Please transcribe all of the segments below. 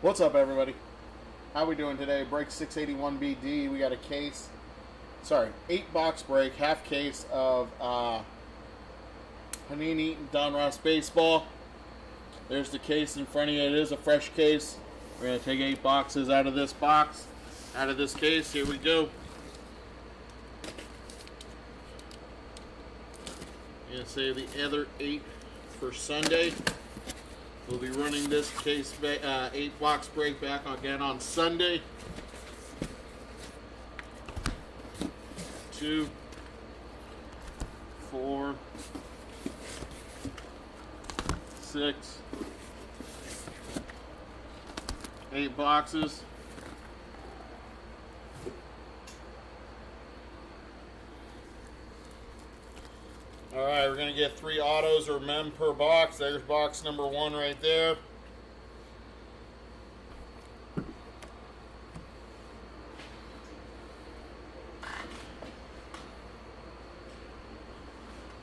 What's up, everybody? How we doing today? Break 681BD. We got a case, 8-box break, half case of Panini Donruss baseball. There's the case in front of you. It is a fresh case. We're going to take 8 boxes out of this box, out of this case. Here we go. I'm going to save the other 8 for Sunday. We'll be running this case 8-box break back again on Sunday. 2, 4, 6, 8 boxes. All right, we're going to get 3 autos or mem per box. There's box number 1 right there.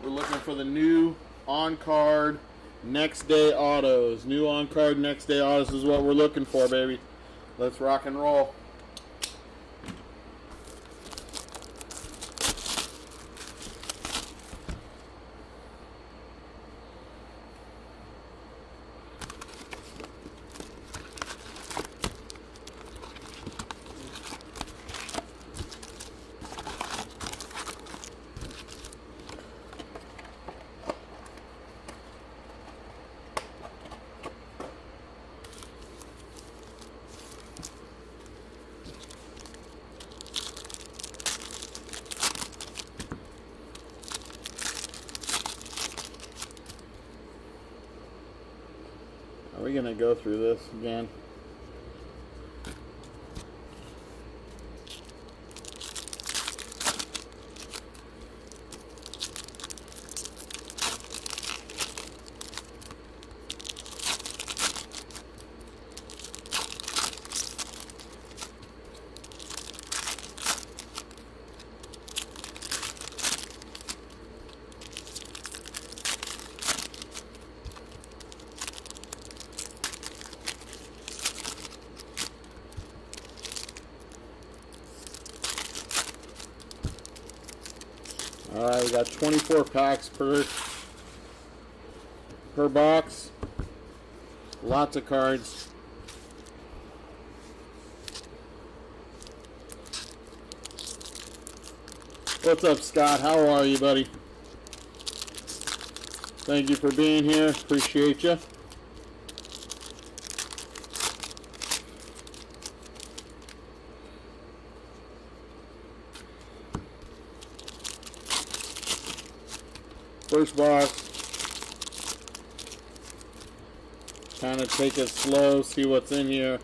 We're looking for the new on-card next day autos. New on-card next day autos is what we're looking for, baby. Let's rock and roll. Are we going to go through this again? All right, we got 24 packs per box. Lots of cards. What's up, Scott? How are you, buddy? Thank you for being here. Appreciate you. First box, kind of take it slow, see what's in here.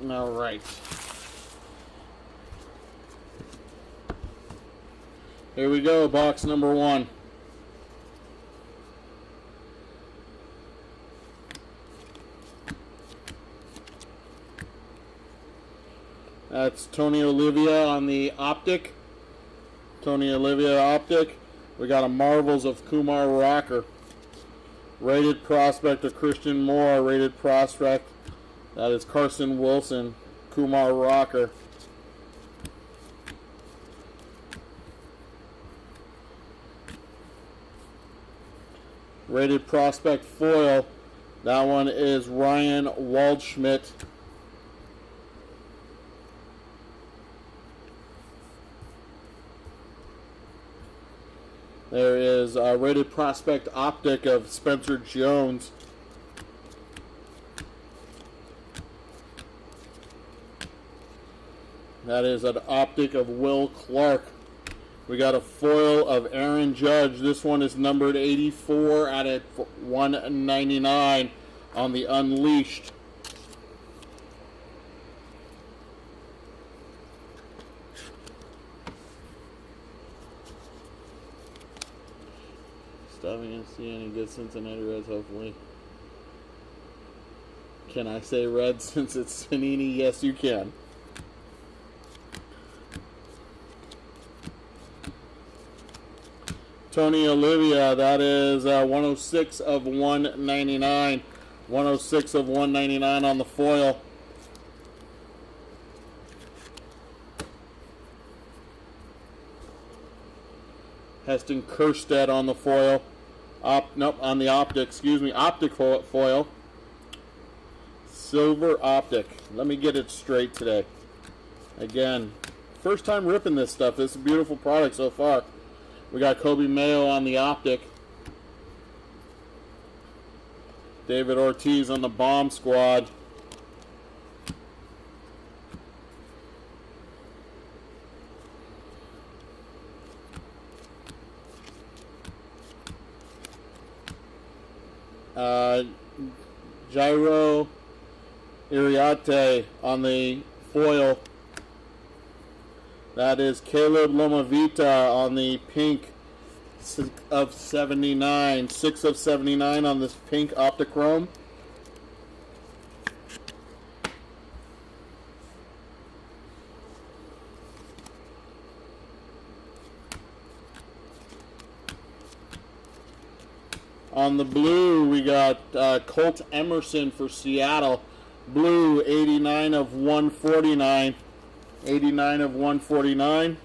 All right. Here we go, box number 1. That's Tony Olivia on the Optic. Tony Olivia Optic. We got a Marvels of Kumar Rocker. Rated prospect of Christian Moore. Rated prospect. That is Carson Wilson, Kumar Rocker. Rated prospect foil. That one is Ryan Waldschmidt. There is a rated prospect optic of Spencer Jones. That is an optic of Will Clark. We got a foil of Aaron Judge. This one is numbered 84 out of 199 on the Unleashed. Stopping to see any good Cincinnati Reds, hopefully. Can I say red since it's Panini? Yes, you can. Tony Olivia, that is 106 of 199. 106 of 199 on the foil. Heston Kjerstad on the foil. On the optic, excuse me, optic foil. Silver optic. Let me get it straight today. Again, first time ripping this stuff. This is a beautiful product so far. We got Kobe Mayo on the optic. David Ortiz on the bomb squad. Jairo Iriarte on the foil. That is Caleb Lomavita on the pink, 6 of 79. 6 of 79 on this pink Optichrome. On the blue, we got Colt Emerson for Seattle. Blue, 89 of 149. 89 of 149.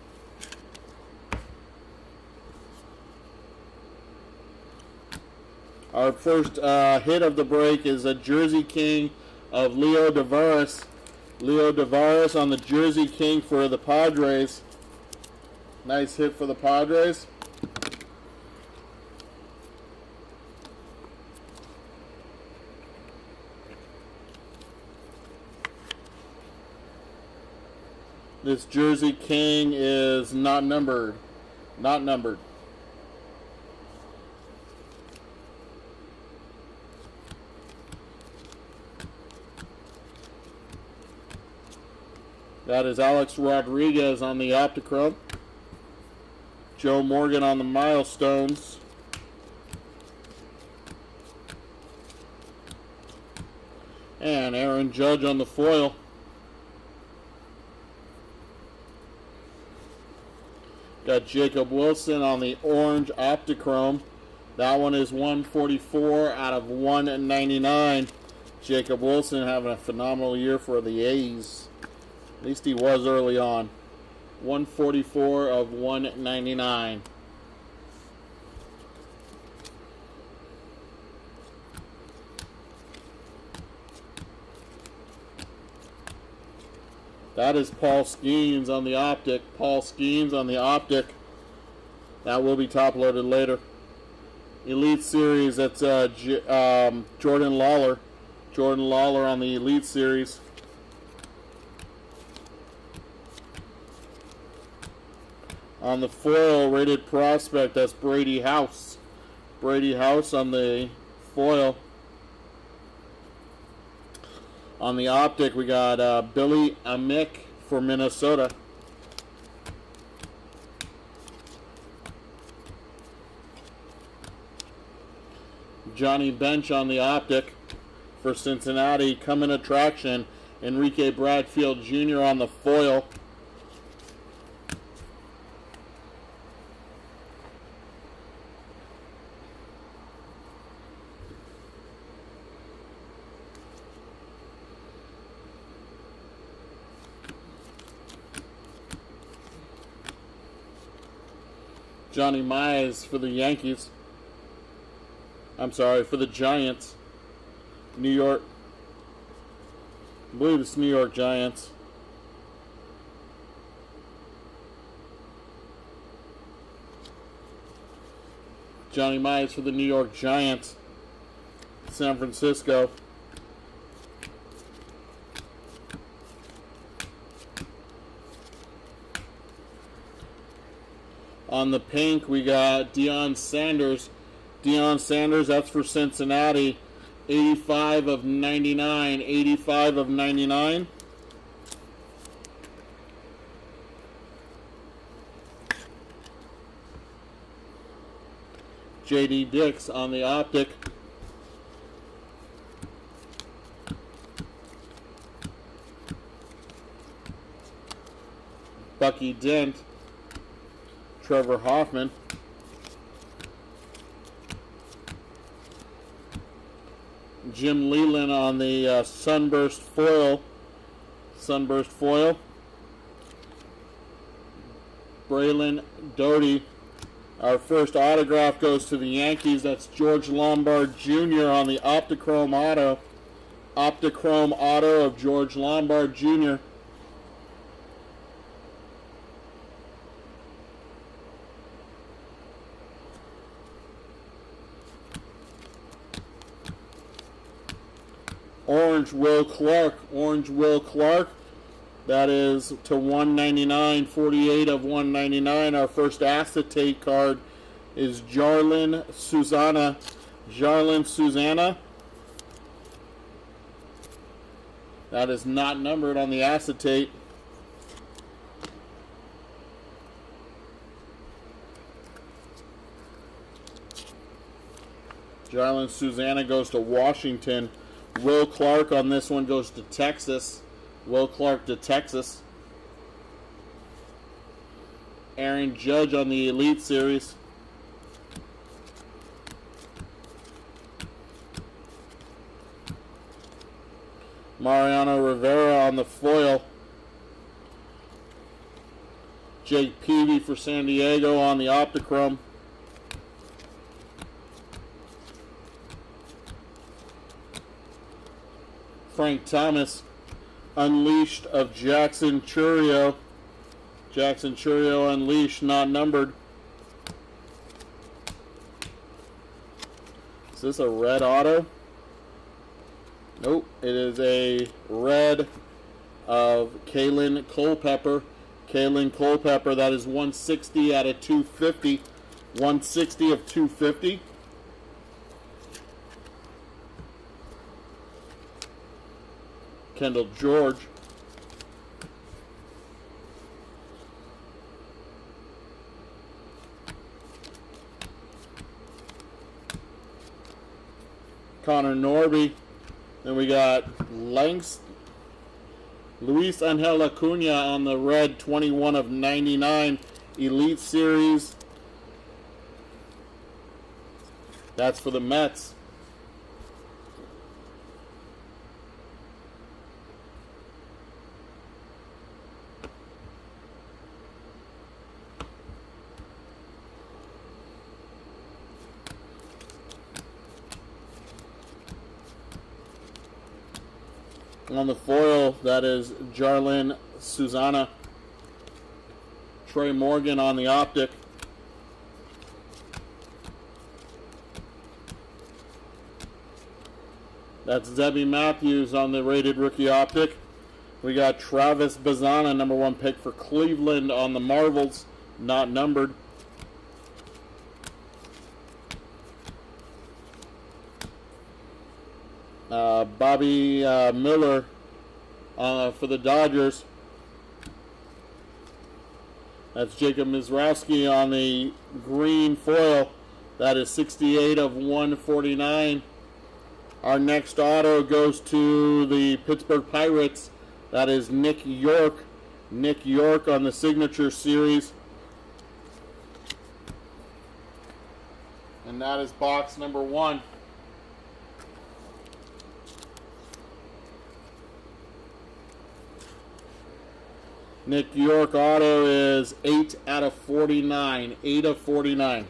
Our first hit of the break is a Jersey King of Leo Tavares. Leo Tavares on the Jersey King for the Padres. Nice hit for the Padres. This Jersey King is not numbered. Not numbered. That is Alex Rodriguez on the Optichrome. Joe Morgan on the Milestones. And Aaron Judge on the foil. Got Jacob Wilson on the orange Optichrome. That one is 144 out of 199. Jacob Wilson having a phenomenal year for the A's. At least he was early on. 144 of 199. That is Paul Skeens on the optic. Paul Skeens on the optic. That will be top loaded later. Elite Series, that's Jordan Lawler. Jordan Lawler on the Elite Series. On the foil, rated prospect, that's Brady House. Brady House on the foil. On the optic, we got Billy Amick for Minnesota. Johnny Bench on the optic for Cincinnati. Coming attraction, Enrique Bradfield Jr. on the foil. Johnny Mize for the Yankees. I'm sorry, for the Giants. New York. I believe it's New York Giants. Johnny Mize for the New York Giants. San Francisco. On the pink, we got Deion Sanders. Deion Sanders, that's for Cincinnati. 85 of 99. 85 of 99. J.D. Dix on the optic. Bucky Dent, Trevor Hoffman, Jim Leyland on the Sunburst foil. Braylon Doty. Our first autograph goes to the Yankees. That's George Lombard Jr. on the Optichrome auto. Optichrome auto of George Lombard Jr. Orange Will Clark. That is to 199, 48 of 199. Our first acetate card is Jarlin Susana. That is not numbered on the acetate. Jarlin Susana goes to Washington. Will Clark on this one goes to Texas. Will Clark to Texas. Aaron Judge on the Elite Series. Mariano Rivera on the foil. Jake Peavy for San Diego on the Optichrome. Frank Thomas, Unleashed of Jackson Chourio. Jackson Chourio Unleashed, not numbered. Is this a red auto? Nope, it is a red of Kalen Culpepper. Kalen Culpepper, that is 160 out of 250. 160 of 250. Kendall George. Connor Norby. Then we got Luis Angel Acuna on the red, 21 of 99. Elite Series. That's for the Mets. On the foil, that is Jarlin Susana. Trey Morgan on the optic. That's Zebby Matthews on the rated rookie optic. We got Travis Bazana, #1 pick for Cleveland on the Marvels, not numbered. Bobby Miller for the Dodgers. That's Jacob Mizrowski on the green foil. That is 68 of 149. Our next auto goes to the Pittsburgh Pirates. That is Nick York. Nick York on the Signature Series. And that is box number 1. Nick York auto is 8 out of 49. 8 of 49.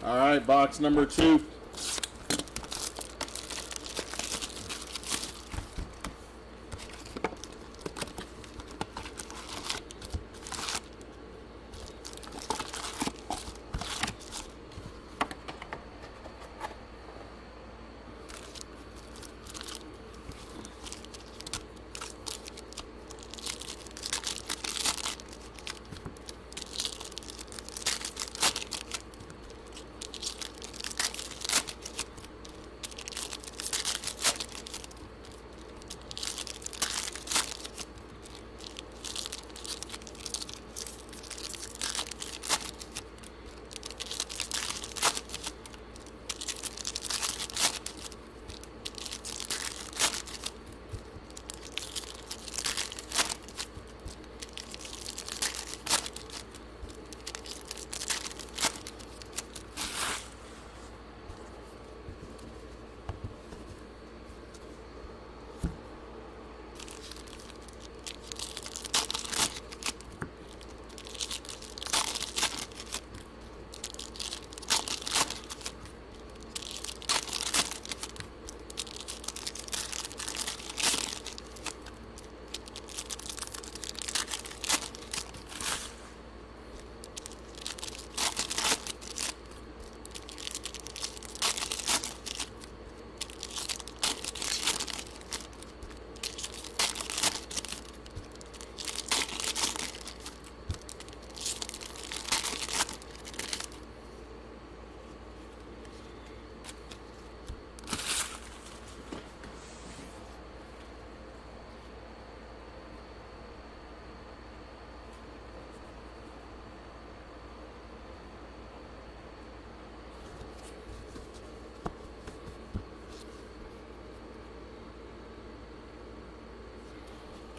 All right, box number 2.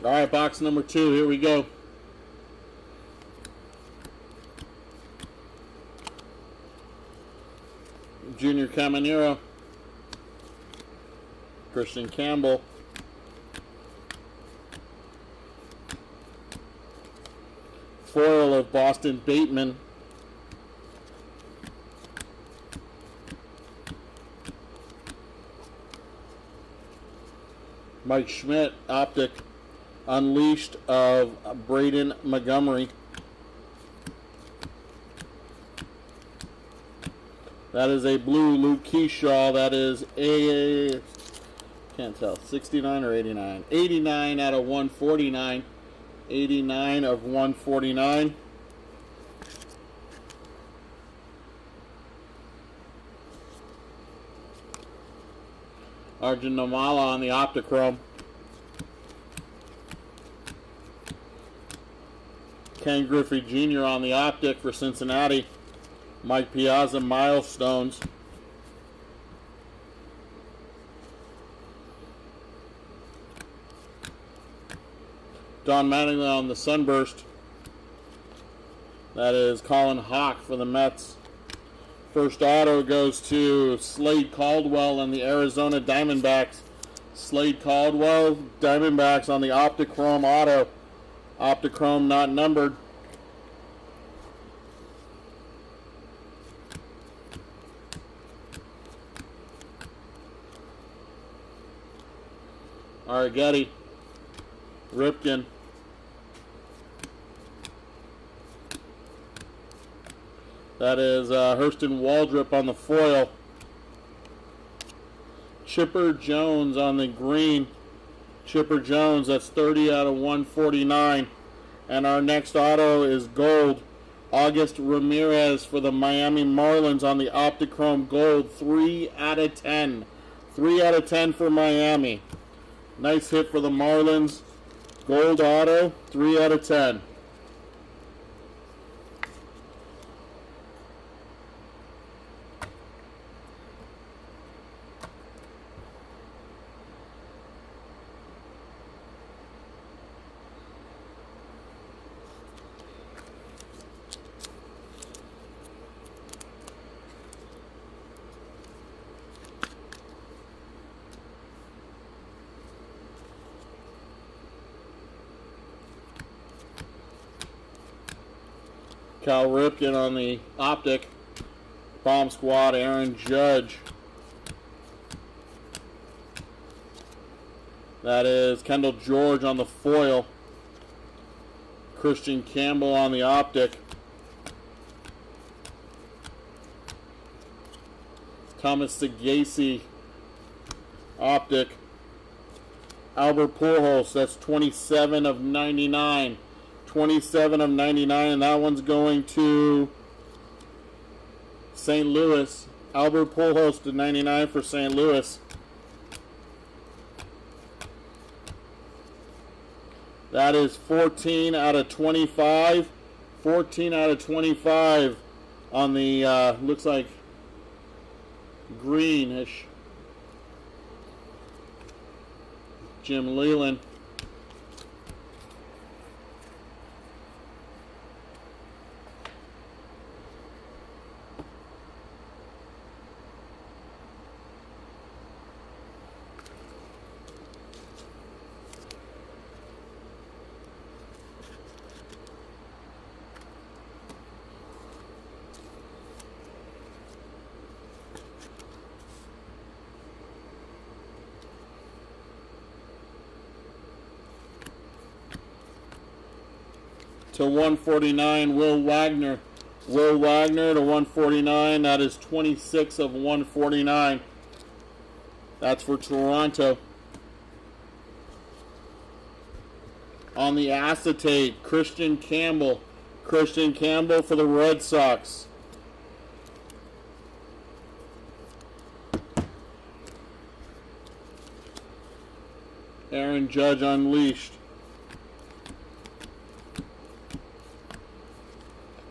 All right, box number 2. Here we go. Junior Caminero, Christian Campbell, foil of Boston Bateman, Mike Schmidt, optic, Unleashed of Braden Montgomery. That is a blue Luke Keyshaw. That is a, can't tell, 69 or 89. 89 out of 149. 89 of 149. Arjun Nomala on the Optichrome. Ken Griffey Jr. on the Optic for Cincinnati. Mike Piazza Milestones. Don Mattingly on the Sunburst. That is Colin Hawk for the Mets. First auto goes to Slade Caldwell and the Arizona Diamondbacks. Slade Caldwell, Diamondbacks on the Optichrome auto. Optichrome not numbered. Arrighetti, Ripken, that is Hurston Waldrop on the foil. Chipper Jones on the green. Chipper Jones, that's 30 out of 149. And our next auto is gold. August Ramirez for the Miami Marlins on the Optichrome gold. 3 out of 10. 3 out of 10 for Miami. Nice hit for the Marlins. Gold auto, 3 out of 10. Cal Ripken on the Optic. Bomb Squad, Aaron Judge. That is Kendall George on the foil. Christian Campbell on the Optic. Thomas Sagasi, Optic. Albert Pujols, that's 27 of 99. 27 of 99, and that one's going to St. Louis. Albert Pujols to 99 for St. Louis. That is 14 out of 25. 14 out of 25 on the, looks like greenish. Jim Leyland. To 149, Will Wagner. Will Wagner to 149. That is 26 of 149. That's for Toronto. On the acetate, Christian Campbell. Christian Campbell for the Red Sox. Aaron Judge Unleashed.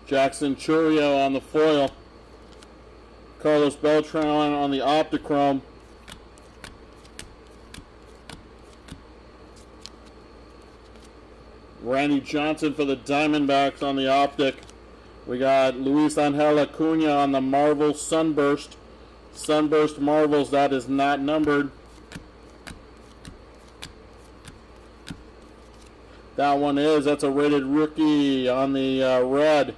Jackson Churio on the foil. Carlos Beltran on the Optichrome. Randy Johnson for the Diamondbacks on the optic. We got Luis Angel Acuna on the Marvel Sunburst. Sunburst Marvels, that is not numbered. That one is. That's a rated rookie on the red.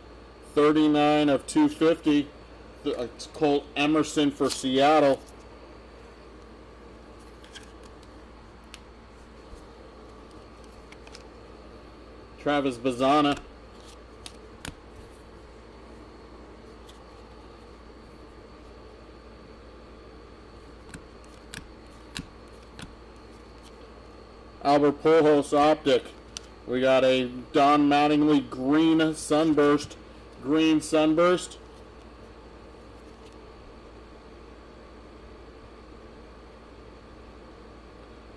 39 of 250. It's Colt Emerson for Seattle. Travis Bazzana. Albert Pujols optic. We got a Don Mattingly green sunburst. Green sunburst.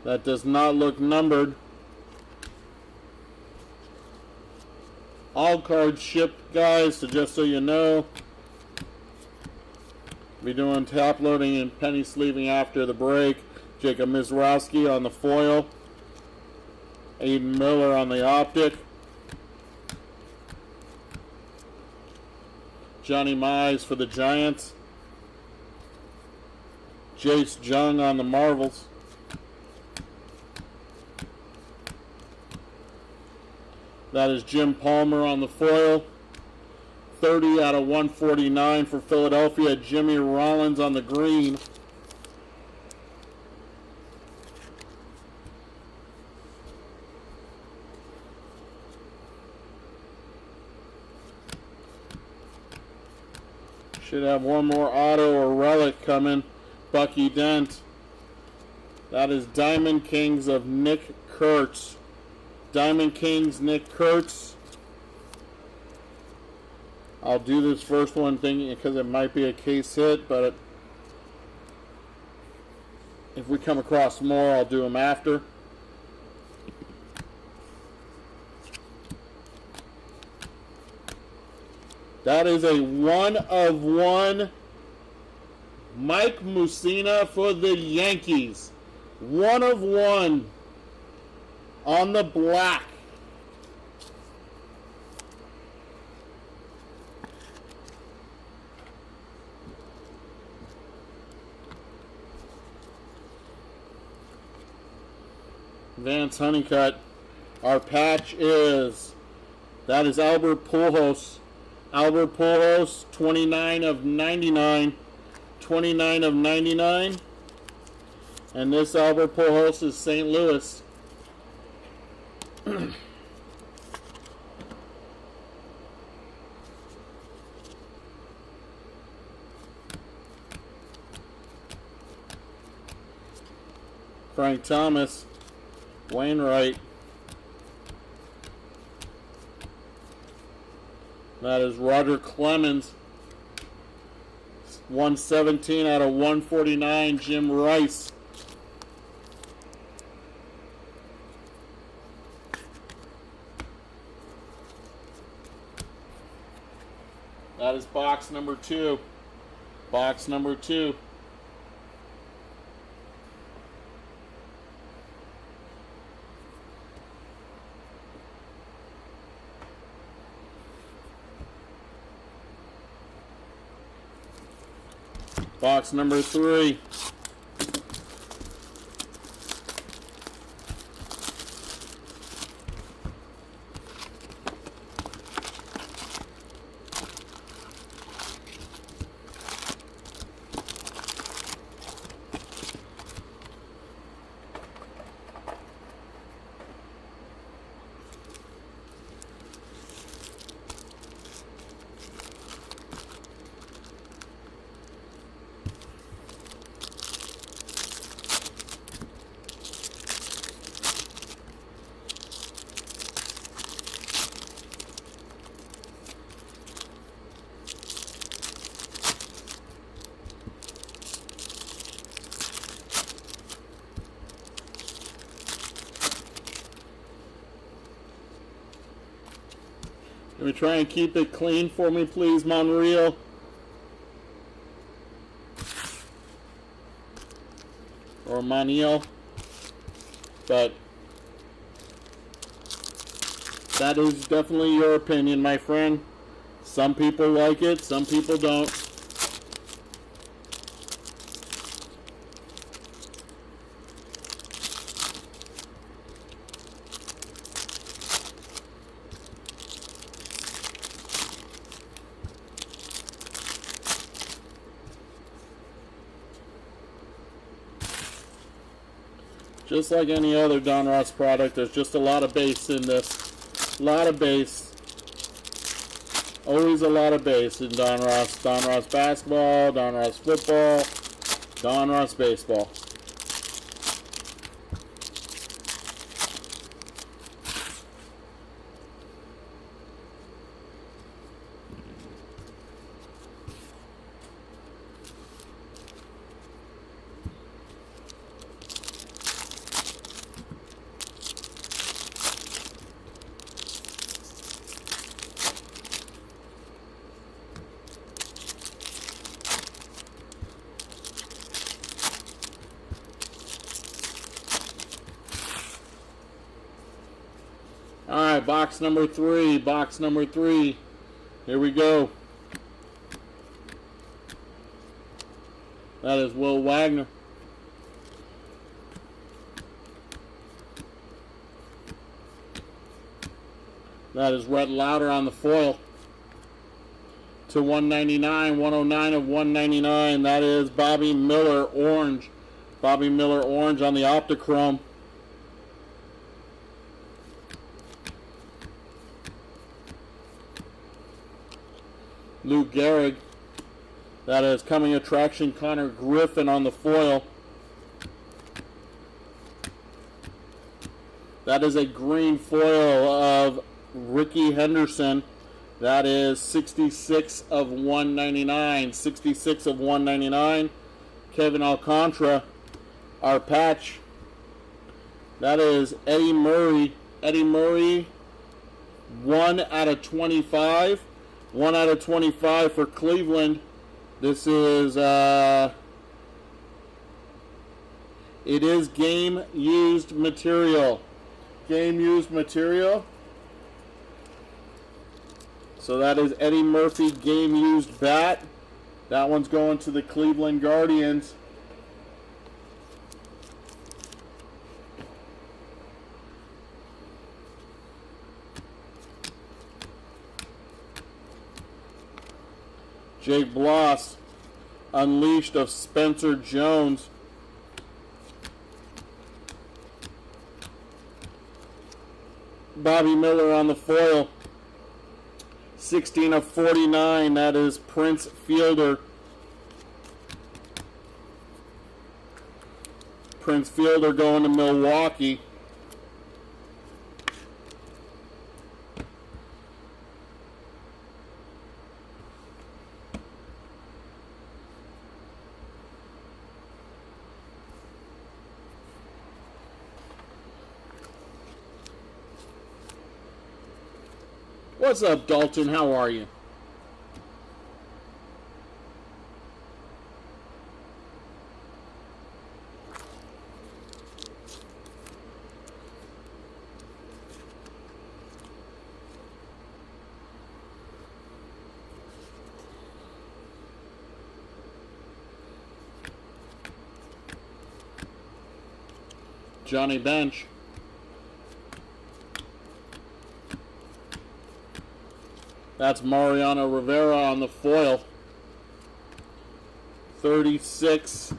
That does not look numbered. All cards shipped, guys, so just so you know. Be doing top loading and penny sleeving after the break. Jacob Mizrowski on the foil. Aiden Miller on the optic. Johnny Mize for the Giants. Jace Jung on the Marvels. That is Jim Palmer on the foil. 30 out of 149 for Philadelphia. Jimmy Rollins on the green. Should have one more auto or relic coming. Bucky Dent. That is Diamond Kings of Nick Kurtz. Diamond Kings, Nick Kurtz. I'll do this first one thing because it might be a case hit, but if we come across more, I'll do them after. That is a 1/1 Mike Mussina for the Yankees. 1/1 on the black. Vance Honeycutt. Our patch is, that is Albert Pujols. Albert Pujols, 29 of 99. 29 of 99. And this Albert Pujols is St. Louis. Frank Thomas. Wainwright. That is Roger Clemens. 117 out of 149, Jim Rice. That is box number 2. Box number 2. Box number 3. Can we try and keep it clean for me, please, Monreal? Or Monreal. But That is definitely your opinion, my friend. Some people like it, some people don't. Just like any other Donruss product, there's just a lot of base in this. A lot of base. Always a lot of base in Donruss. Donruss basketball, Donruss football, Donruss baseball. Alright, box number 3. Box number 3. Here we go. That is Will Wagner. That is Rhett Lauder on the foil. To 199, 109 of 199. That is Bobby Miller orange. Bobby Miller orange on the Optichrome. Lou Gehrig. That is Coming Attraction Connor Griffin on the foil. That is a green foil of Ricky Henderson. That is 66 of 199. 66 of 199. Kevin Alcantara. Our patch. That is Eddie Murray. Eddie Murray. 1 out of 25. 1 out of 25 for Cleveland. This is, it is game used material. Game used material. So that is Eddie Murphy game used bat. That one's going to the Cleveland Guardians. Jake Bloss, Unleashed of Spencer Jones. Bobby Miller on the foil. 16 of 49. That is Prince Fielder. Prince Fielder going to Milwaukee. What's up, Dalton? How are you? Johnny Bench. That's Mariano Rivera on the foil. 36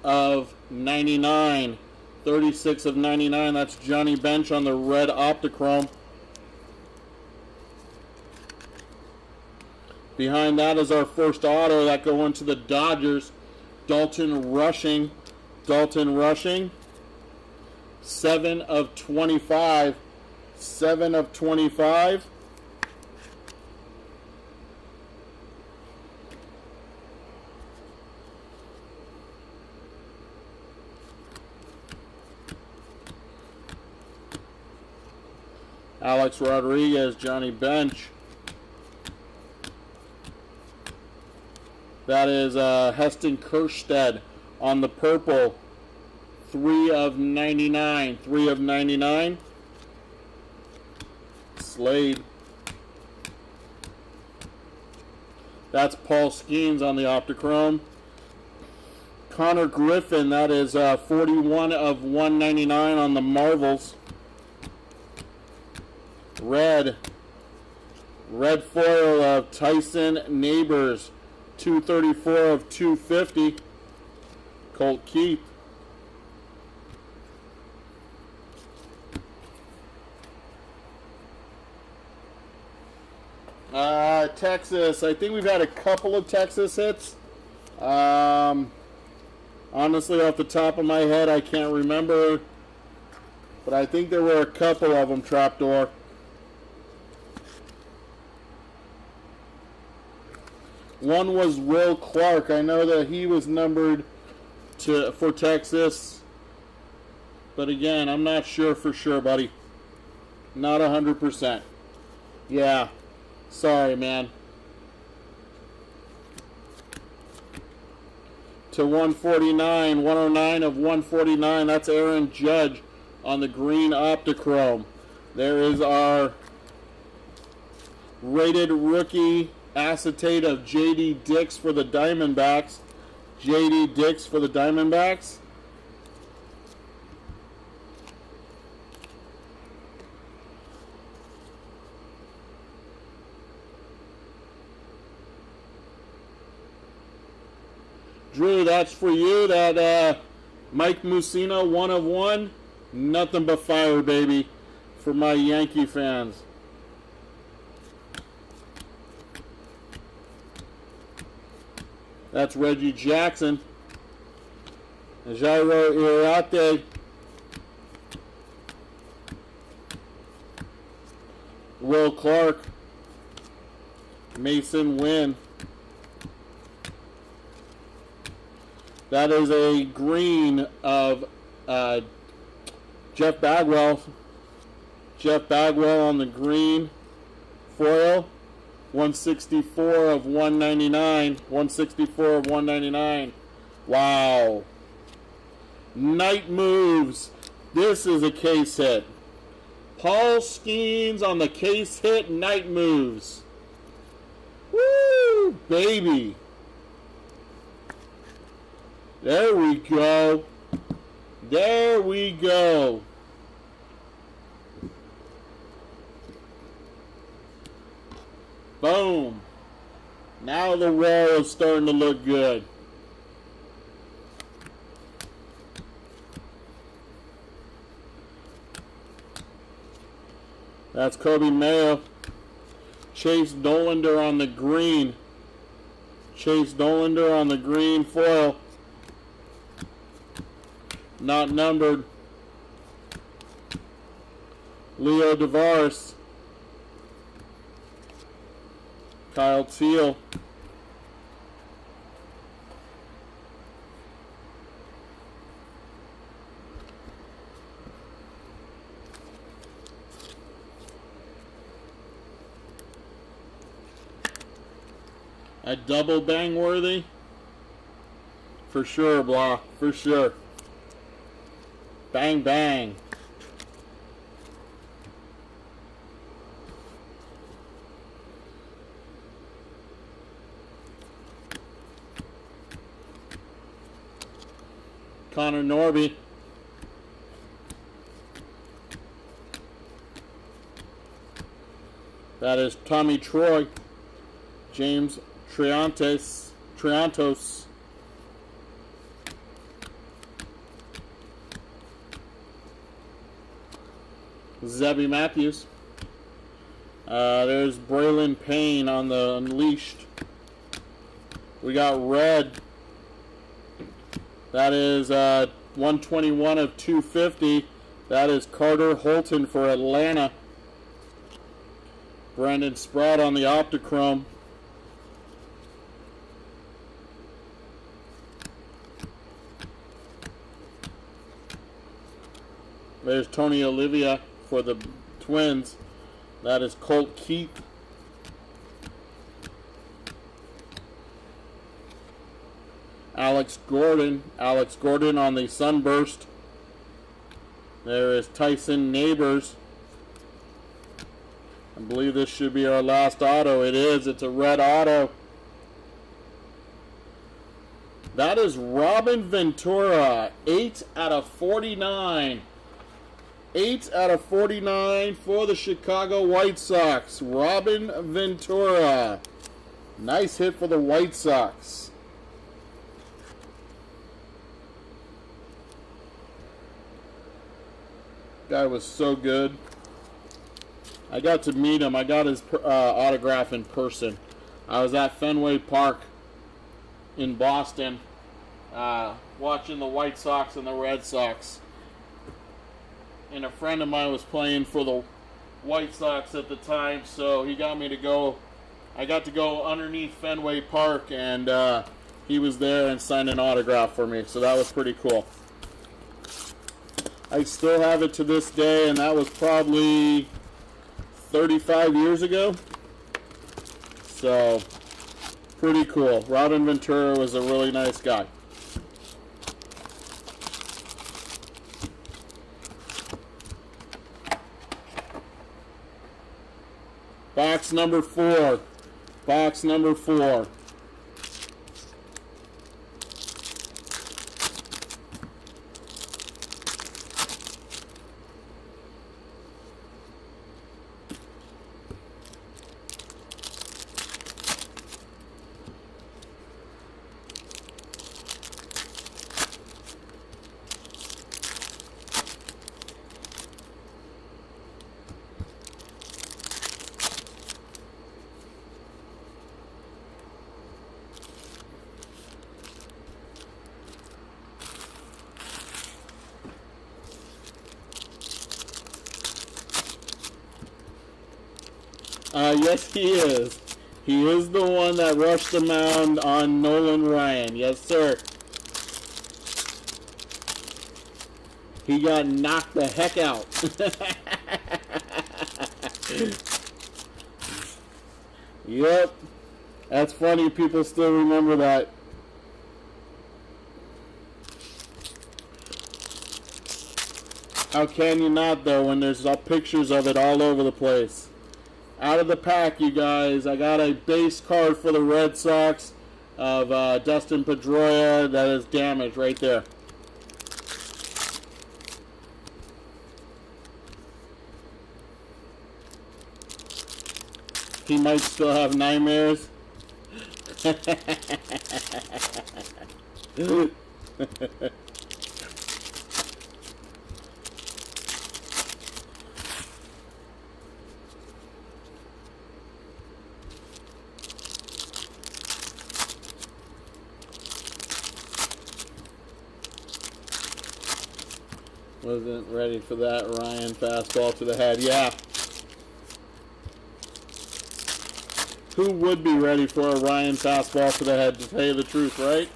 of 99. 36 of 99. That's Johnny Bench on the red Optichrome. Behind that is our first auto that go into the Dodgers. Dalton Rushing. Dalton Rushing. 7 of 25. 7 of 25. Alex Rodriguez, Johnny Bench. That is Heston Kjerstad on the purple. 3 of 99. 3 of 99. Slade. That's Paul Skeens on the Optichrome. Connor Griffin, that is 41 of 199 on the Marvels. Red foil of Tyson Neighbors, 234 of 250. Colt Keith. Texas. I think we've had a couple of Texas hits. Honestly, off the top of my head, I can't remember. But I think there were a couple of them, Trapdoor. One was Will Clark. I know that he was numbered for Texas. But again, I'm not sure for sure, buddy. Not 100%. Yeah. Sorry, man. To 149, 109 of 149. That's Aaron Judge on the green Optichrome. There is our rated rookie acetate of J.D. Dix for the Diamondbacks. J.D. Dix for the Diamondbacks. Drew, that's for you. That Mike Mussina, 1 of 1. Nothing but fire, baby, for my Yankee fans. That's Reggie Jackson. Jairo Irate. Will Clark. Mason Wynn. That is a green of Jeff Bagwell. Jeff Bagwell on the green foil. 164 of 199. 164 of 199. Wow. Night Moves. This is a case hit. Paul Skeens on the case hit Night Moves. Woo, baby. There we go. There we go. Boom. Now the wall is starting to look good. That's Kobe Mayo. Chase Dollander on the green. Chase Dollander on the green foil. Not numbered. Leo DeVaris. Kyle Teal. A double bang worthy? For sure, Blah. For sure. Bang, bang. Connor Norby. That is Tommy Troy. James Triantos. Zebby Matthews. There's Braylon Payne on the Unleashed. We got red. That is 121 of 250. That is Carter Holton for Atlanta. Brandon Sprout on the Optichrome. There's Tony Olivia for the Twins. That is Colt Keith. Alex Gordon on the Sunburst. There is Tyson Neighbors. believe this should be our last auto. It is. It's a red auto. That is Robin Ventura, 8 out of 49. 8 out of 49 for the Chicago White Sox. Robin Ventura. Nice hit for the White Sox. Guy was so good. I got to meet him. I got his autograph in person. I was at Fenway Park in Boston watching the White Sox and the Red Sox. And a friend of mine was playing for the White Sox at the time, so he got me to go. I got to go underneath Fenway Park, and he was there and signed an autograph for me, so that was pretty cool. I still have it to this day, and that was probably 35 years ago. So, pretty cool. Robin Ventura was a really nice guy. Box number 4. Box number 4. Yes, he is. He is the one that rushed the mound on Nolan Ryan. Yes, sir. He got knocked the heck out. Yep. That's funny. People still remember that. How can you not, though, when there's pictures of it all over the place? Out of the pack, you guys, I got a base card for the Red Sox of Dustin Pedroia that is damaged right there. He might still have nightmares. Wasn't ready for that Ryan fastball to the head. Yeah. Who would be ready for a Ryan fastball to the head, to tell you the truth, right?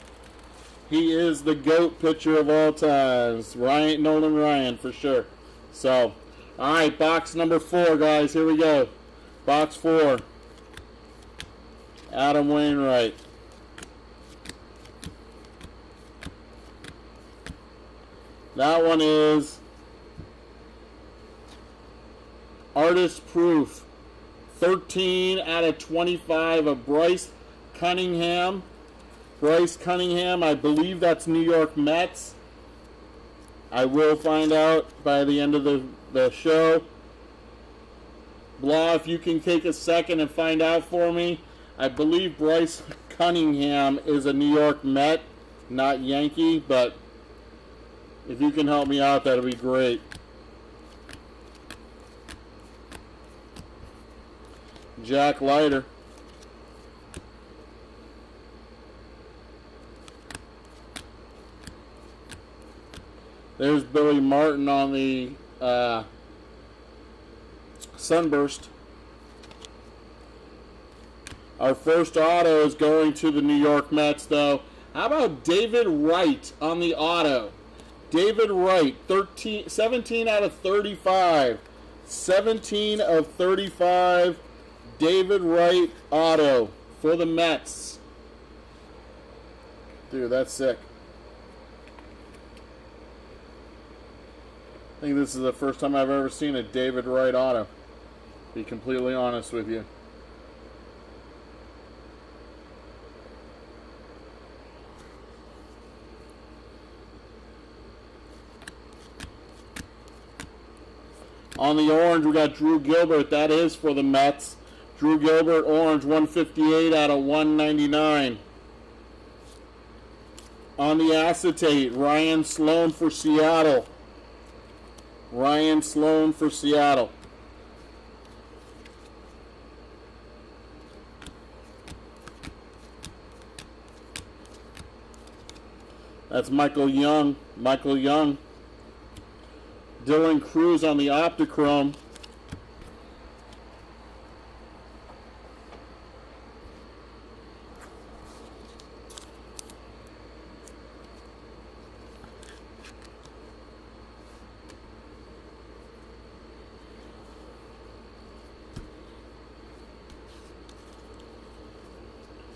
He is the GOAT pitcher of all times. Nolan Ryan, for sure. So, all right, box number 4, guys. Here we go. Box 4. Adam Wainwright. That one is Artist Proof. 13 out of 25 of Bryce Cunningham. Bryce Cunningham, I believe that's New York Mets. I will find out by the end of the show. Blah, if you can take a second and find out for me. I believe Bryce Cunningham is a New York Met, not Yankee, but if you can help me out, that'll be great. Jack Leiter. There's Billy Martin on the Sunburst. Our first auto is going to the New York Mets, though. How about David Wright on the auto? David Wright, 17 out of 35. 17 of 35. David Wright auto for the Mets. Dude, that's sick. I think this is the first time I've ever seen a David Wright auto. Be completely honest with you. On the orange, we got Drew Gilbert. That is for the Mets. Drew Gilbert, orange, 158 out of 199. On the acetate, Ryan Sloan for Seattle. Ryan Sloan for Seattle. That's Michael Young. Michael Young. Dylan Cruz on the Optichrome.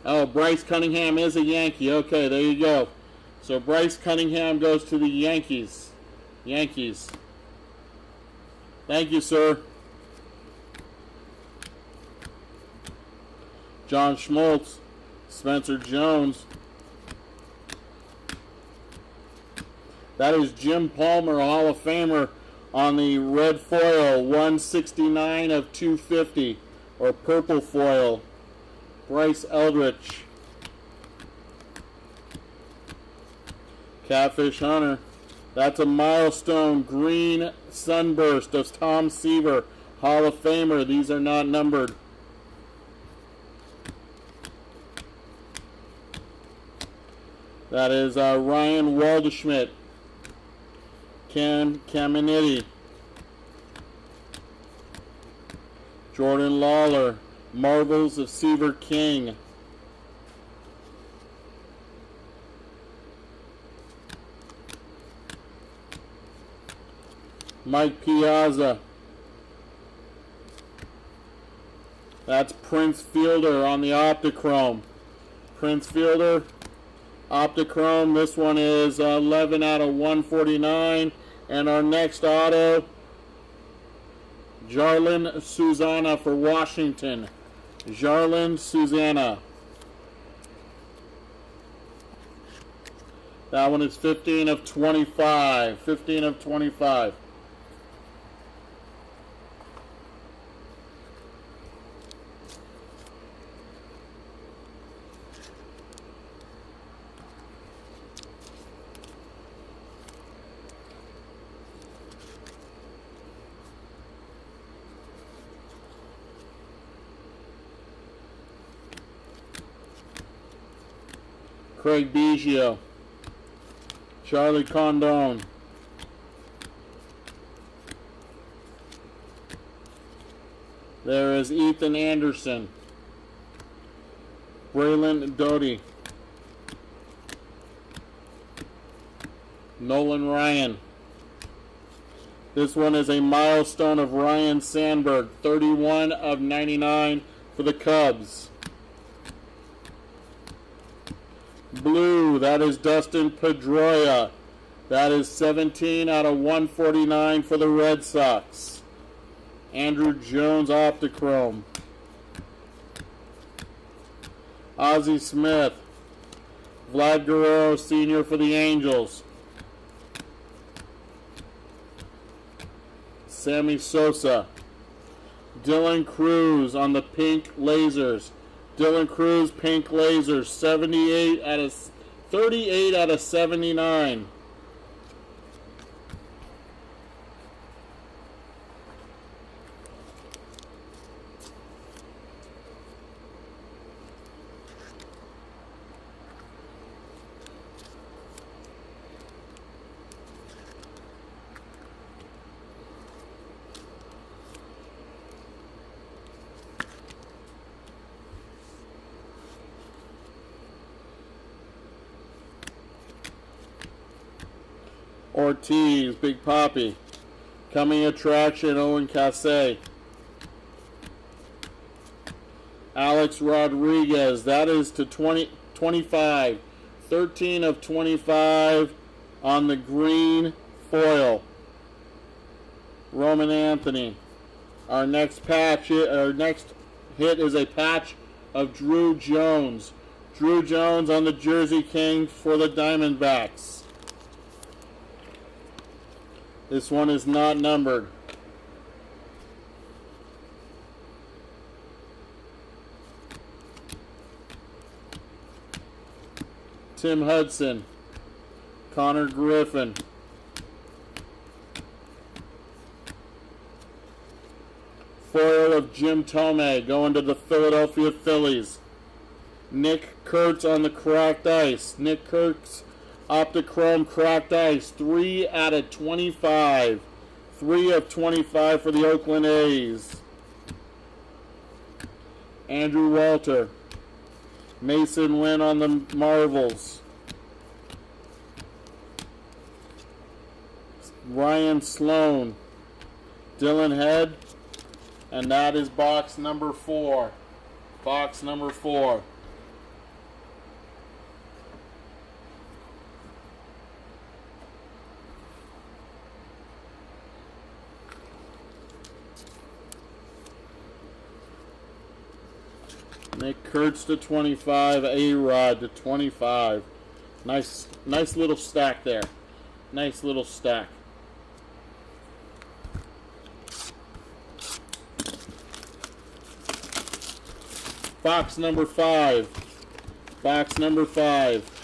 Oh, Bryce Cunningham is a Yankee. Okay, there you go. So Bryce Cunningham goes to the Yankees. Yankees. Thank you, sir. John Schmaltz. Spencer Jones. That is Jim Palmer, Hall of Famer, on the red foil, 169 of 250, or purple foil. Bryce Eldridge. Catfish Hunter. That's a milestone green sunburst of Tom Seaver, Hall of Famer. These are not numbered. That is Ryan Waldschmidt. Ken Caminiti. Jordan Lawler. Marvels of Seaver King. Mike Piazza. That's Prince Fielder on the Optichrome. Prince Fielder, Optichrome. This one is 11 out of 149. And our next auto, Jarlin Susana for Washington. Jarlin Susana. That one is 15 of 25. 15 of 25. Craig Biggio. Charlie Condon. There is Ethan Anderson. Braylon Doty. Nolan Ryan. This one is a milestone of Ryan Sandberg. 31 of 99 for the Cubs. Blue, that is Dustin Pedroia. That is 17 out of 149 for the Red Sox. Andrew Jones Optichrome. Ozzie Smith. Vlad Guerrero Sr. for the Angels. Sammy Sosa. Dylan Cruz on the pink lasers. Dylan Cruz, pink lasers, 38 out of 79. Ortiz, Big Papi. Coming attraction, Owen Casse. Alex Rodriguez, that is to 25. 13 of 25 on the green foil. Roman Anthony. Our next hit is a patch of Drew Jones. Drew Jones on the Jersey King for the Diamondbacks. This one is not numbered. Tim Hudson, Connor Griffin, foil of Jim Thome going to the Philadelphia Phillies. Nick Kurtz on the cracked ice. Nick Kurtz Optichrome cracked ice. 3 out of 25. 3 of 25 for the Oakland A's. Andrew Walter. Mason Wynn on the Marvels. Ryan Sloan. Dylan Head. And that is box number 4. Box number 4. Nick Kurtz to 25, A-Rod to 25. Nice little stack there. Nice little stack. Box number 5. Box number 5.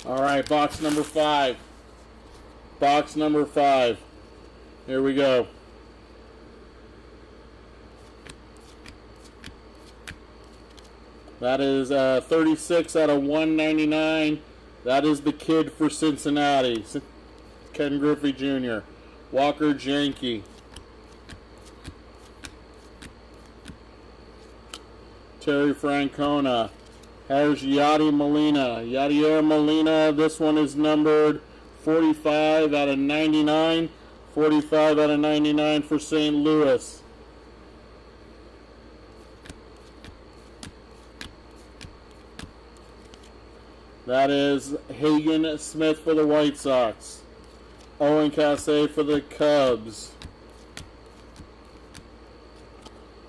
All right, box number 5. Box number 5. Here we go. That is 36 out of 199. That is the kid for Cincinnati, Ken Griffey Jr. Walker Janke. Terry Francona. Here's Yadier Molina. This one is numbered 45 out of 99. 45 out of 99 for St. Louis. That is Hagen Smith for the White Sox. Owen Cassay for the Cubs.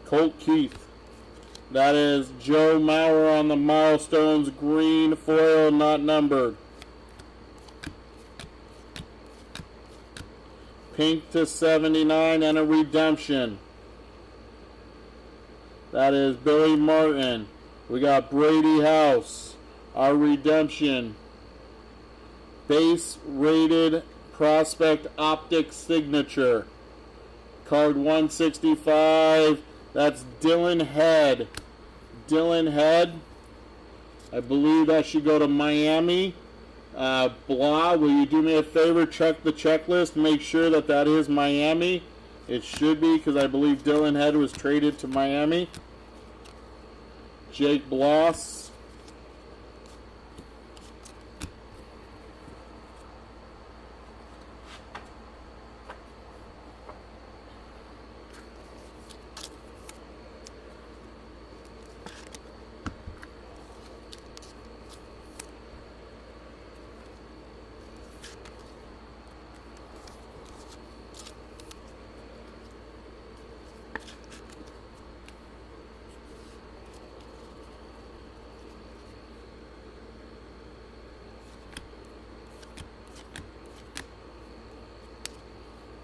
Colt Keith. That is Joe Mauer on the Milestones green foil, not numbered. Pink to 79 and a redemption. That is Billy Martin. We got Brady House. Our redemption. Base rated prospect optic signature. Card 165. That's Dylan Head. Dylan Head. I believe that should go to Miami. Blah, will you do me a favor? Check the checklist. Make sure that that is Miami. It should be, because I believe Dylan Head was traded to Miami. Jake Bloss.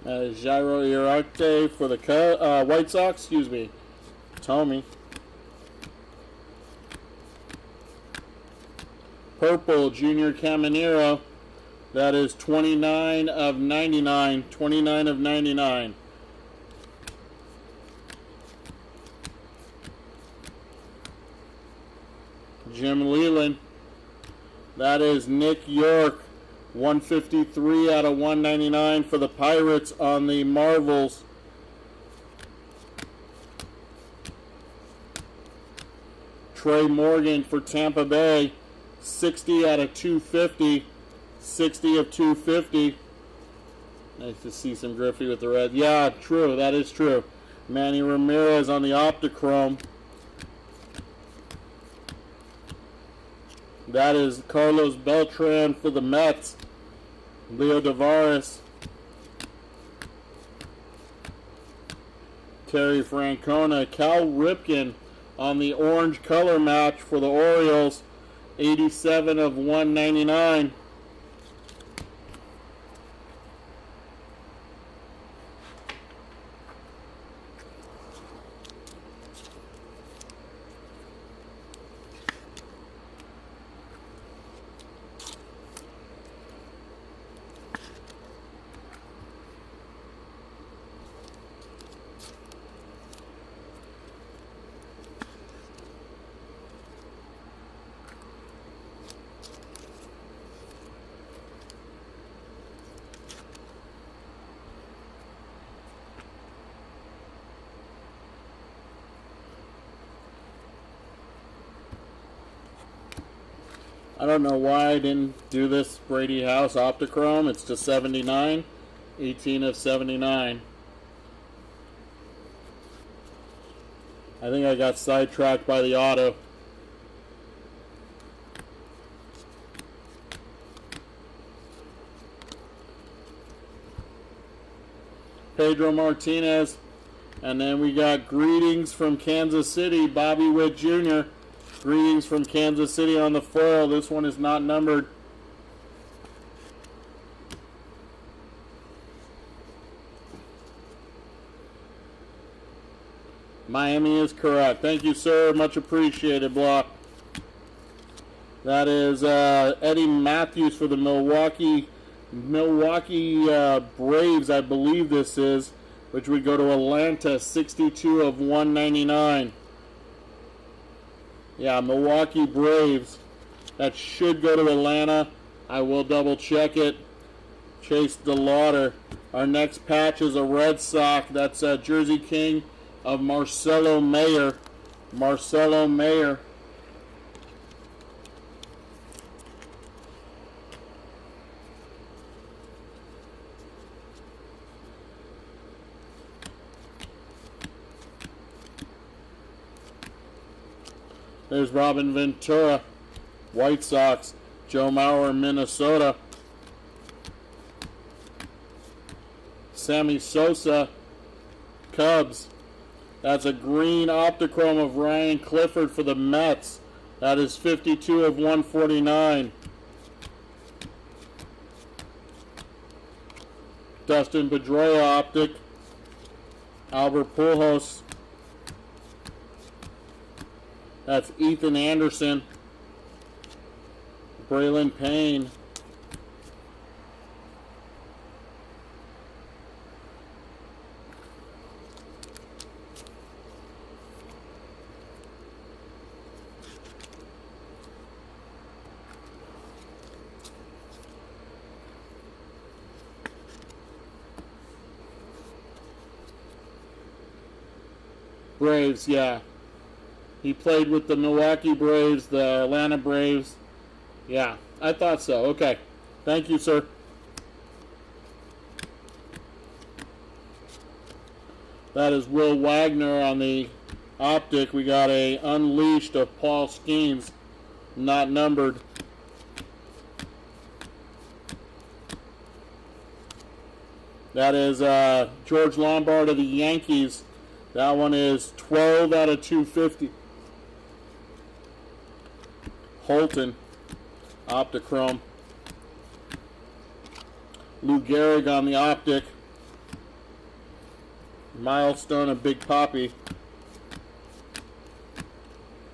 Jairo Iriarte for the White Sox, excuse me. Tommy. Purple, Junior Caminero. That is 29 of 99. 29 of 99. Jim Leland. That is Nick York. 153 out of 199 for the Pirates on the Marvels. Trey Morgan for Tampa Bay. 60 out of 250. 60 of 250. Nice to see some Griffey with the red. Yeah, true. That is true. Manny Ramirez on the Optichrome. That is Carlos Beltran for the Mets. Leo Tavares. Terry Francona. Cal Ripken on the orange color match for the Orioles. 87 of 199. I don't know why I didn't do this Brady House Optichrome. It's to 79. 18 of 79. I think I got sidetracked by the auto. Pedro Martinez. And then we got greetings from Kansas City, Bobby Witt Jr. Greetings from Kansas City on the foil. This one is not numbered. Miami is correct. Thank you, sir. Much appreciated, Block. That is Eddie Matthews for the Milwaukee Braves, I believe this is, which would go to Atlanta, 62 of 199. Yeah, Milwaukee Braves. That should go to Atlanta. I will double check it. Chase DeLauder. Our next patch is a Red Sox. That's Jersey King of Marcelo Mayer. Marcelo Mayer. There's Robin Ventura, White Sox. Joe Mauer, Minnesota. Sammy Sosa, Cubs. That's a green optichrome of Ryan Clifford for the Mets. That is 52 of 149. Dustin Pedroia optic. Albert Pujols. That's Ethan Anderson. Braylon Payne. Braves, yeah. He played with the Milwaukee Braves, the Atlanta Braves. Yeah, I thought so. Okay. Thank you, sir. That is Will Wagner on the optic. We got a Unleashed of Paul Skeens, not numbered. That is George Lombard of the Yankees. That one is 12 out of 250. Holton, Optichrome. Lou Gehrig on the optic. Milestone of Big Poppy.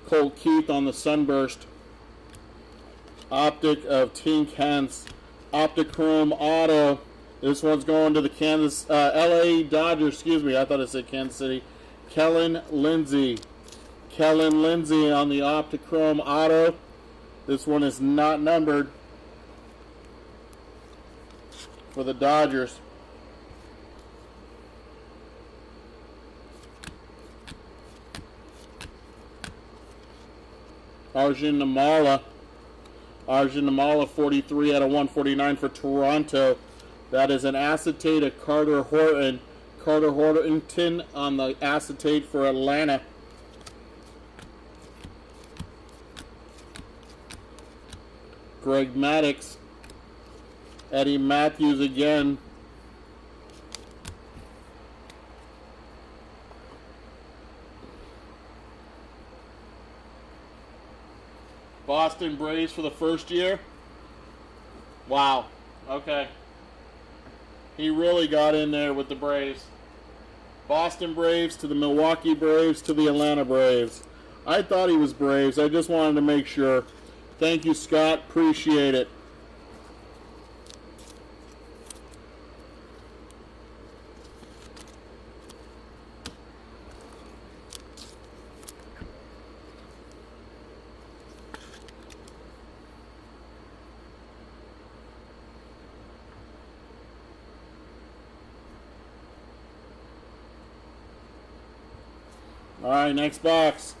Colt Keith on the Sunburst. Optic of Tink Hence. Optichrome Auto. This one's going to the LA Dodgers, excuse me. I thought it said Kansas City. Kellen Lindsey. Kellen Lindsey on the Optichrome Auto. This one is not numbered for the Dodgers. Arjun Namala. Arjun Namala, 43 out of 149 for Toronto. That is an acetate of Carter Horton. Carter Horton on the acetate for Atlanta. Greg Maddux. Eddie Matthews again. Boston Braves for the first year. Wow. Okay. He really got in there with the Braves. Boston Braves to the Milwaukee Braves to the Atlanta Braves. I thought he was Braves. I just wanted to make sure. Thank you, Scott. Appreciate it. All right, next box.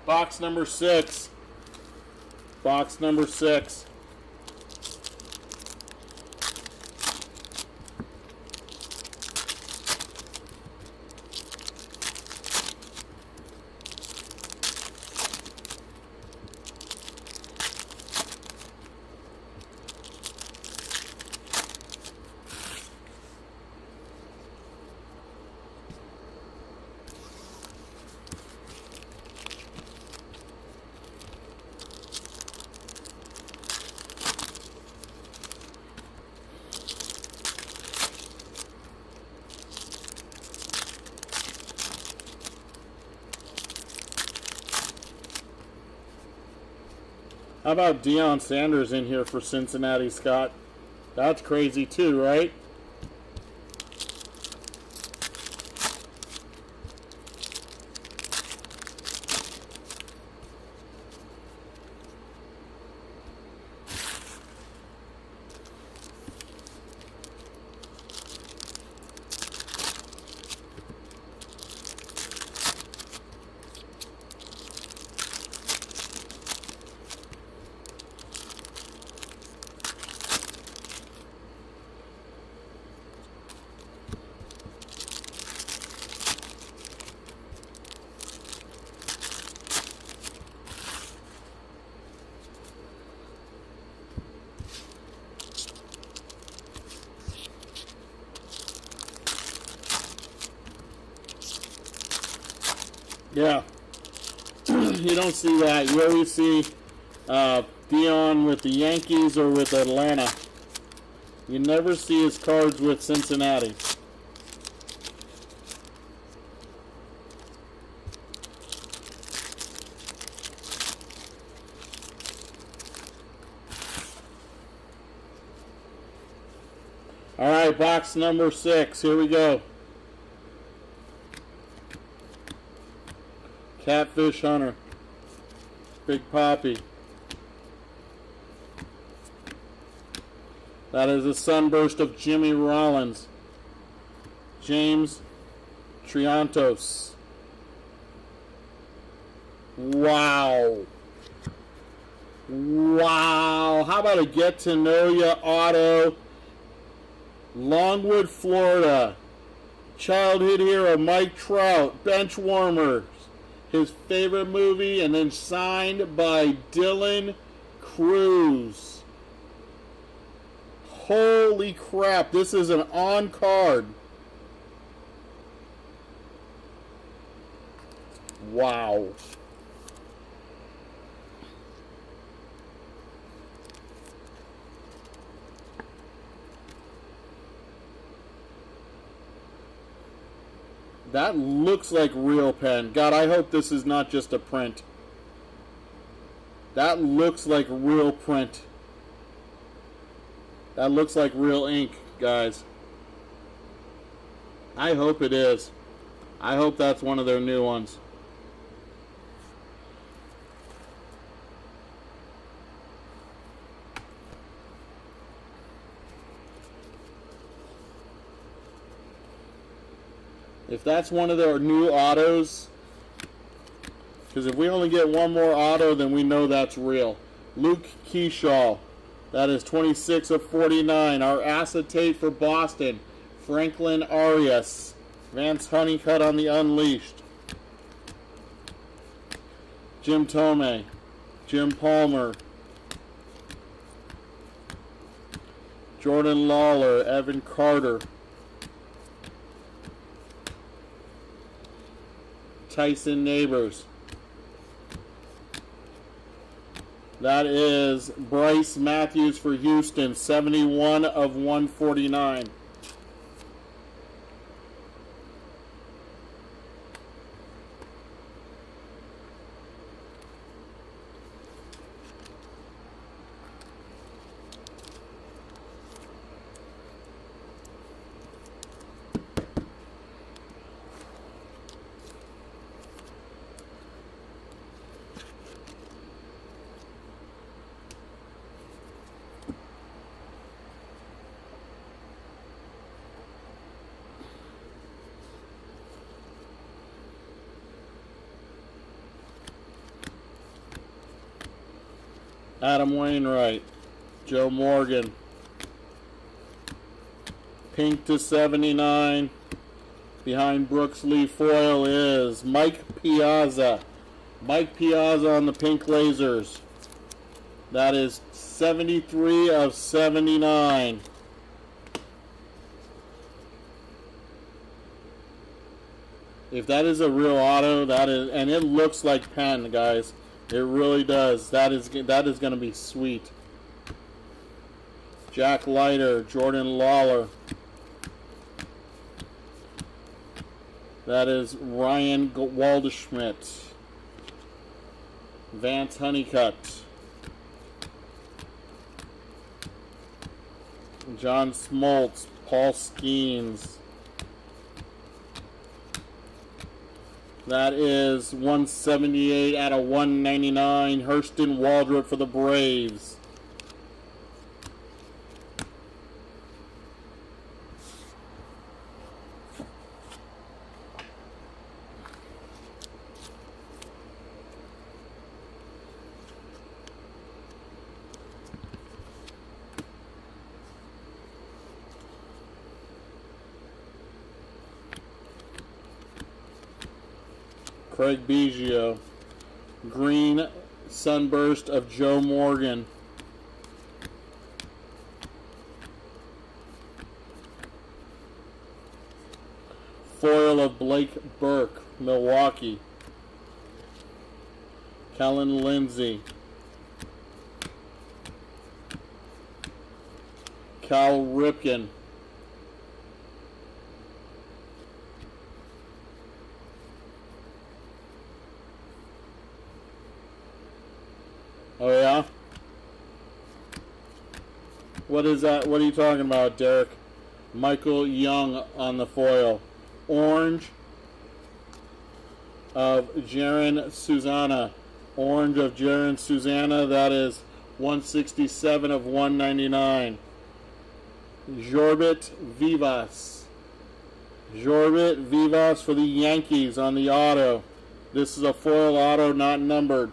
Box number 6. Box number 6. How about Deion Sanders in here for Cincinnati, Scott? That's crazy too, right? Yeah. You don't see that. You always see Dion with the Yankees or with Atlanta. You never see his cards with Cincinnati. All right, box number 6. Here we go. Catfish Hunter. Big Poppy. That is a sunburst of Jimmy Rollins. James Triantos. Wow. Wow. How about a get to know ya auto? Longwood, Florida. Childhood hero Mike Trout. Bench warmers. His favorite movie, and then signed by Dylan Cruz. Holy crap, this is an on card. Wow. That looks like real pen. God, I hope this is not just a print. That looks like real print. That looks like real ink, guys. I hope it is. I hope that's one of their new ones. If that's one of their new autos, because if we only get one more auto, then we know that's real. Luke Keyshaw, that is 26 of 49. Our acetate for Boston, Franklin Arias. Vance Honeycutt on the Unleashed. Jim Thome, Jim Palmer, Jordan Lawler, Evan Carter, Tyson Neighbors. That is Bryce Matthews for Houston, 71 of 149. Adam Wainwright, Joe Morgan, pink to 79. Behind Brooks Lee foil is Mike Piazza. Mike Piazza on the pink lasers. That is 73 of 79. If that is a real auto, that is, and it looks like pen, guys. It really does. That is going to be sweet. Jack Leiter, Jordan Lawler. That is Ryan Waldschmidt. Vance Honeycutt. John Smoltz, Paul Skeens. That is 178 out of 199. Hurston Waldrop for the Braves. Craig Biggio. Green Sunburst of Joe Morgan. Foil of Blake Burke, Milwaukee. Kellen Lindsey. Cal Ripken. Oh yeah? What is that? What are you talking about, Derek? Michael Young on the foil. Orange of Jaron Susanna. Orange of Jaron Susanna. That is 167 of 199. Jorbit Vivas. Jorbit Vivas for the Yankees on the auto. This is a foil auto, not numbered.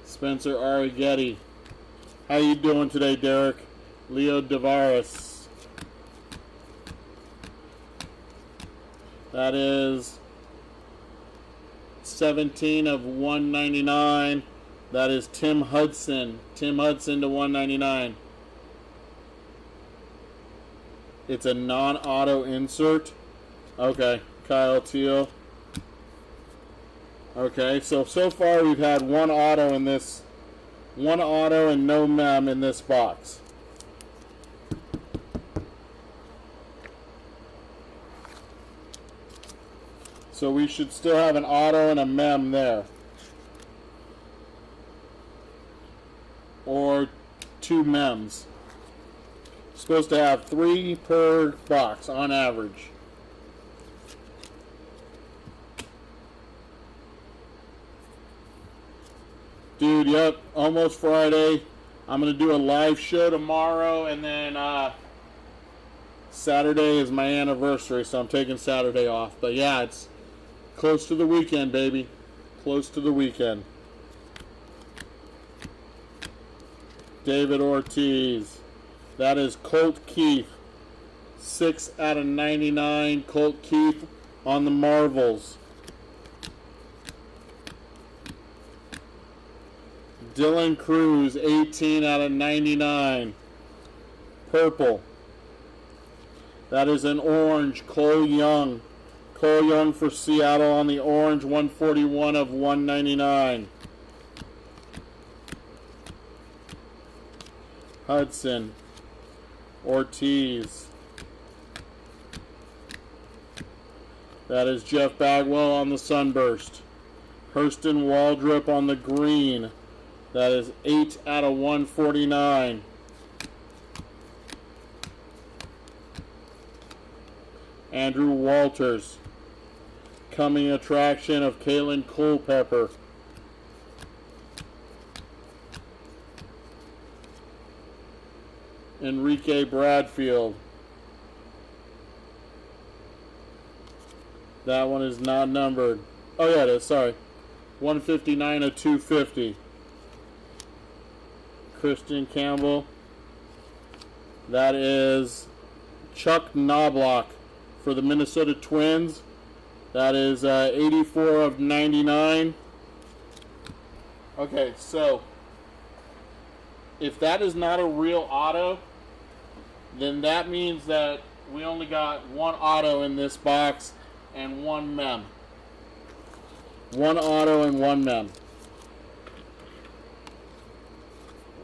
Spencer Arrighetti. How you doing today, Derek? Leo Tavares. That is 17 of 199. That is Tim Hudson. Tim Hudson to 199. It's a non-auto insert. Okay, Kyle Teal. Okay, so far we've had one auto in this, one auto and no mem in this box. So we should still have an auto and a mem there. Or 2 mems. Supposed to have 3 per box on average. Dude, yep, almost Friday. I'm going to do a live show tomorrow, and then Saturday is my anniversary, so I'm taking Saturday off. But yeah, it's close to the weekend, baby. Close to the weekend. David Ortiz. That is Colt Keith. 6 out of 99. Colt Keith on the Marvels. Dylan Cruz, 18 out of 99. Purple. That is an orange. Cole Young. Cole Young for Seattle on the orange. 141 of 199. Hudson. Ortiz. That is Jeff Bagwell on the Sunburst. Hurston Waldrop on the green. That is 8 out of 149. Andrew Walters. Coming attraction of Kalen Culpepper. Enrique Bradfield. That one is not numbered. Oh yeah, it is, sorry. 159 of 250. Christian Campbell. That is Chuck Knobloch for the Minnesota Twins. That is 84 of 99. Okay, so if that is not a real auto, then that means that we only got one auto in this box and one mem. One auto and one mem.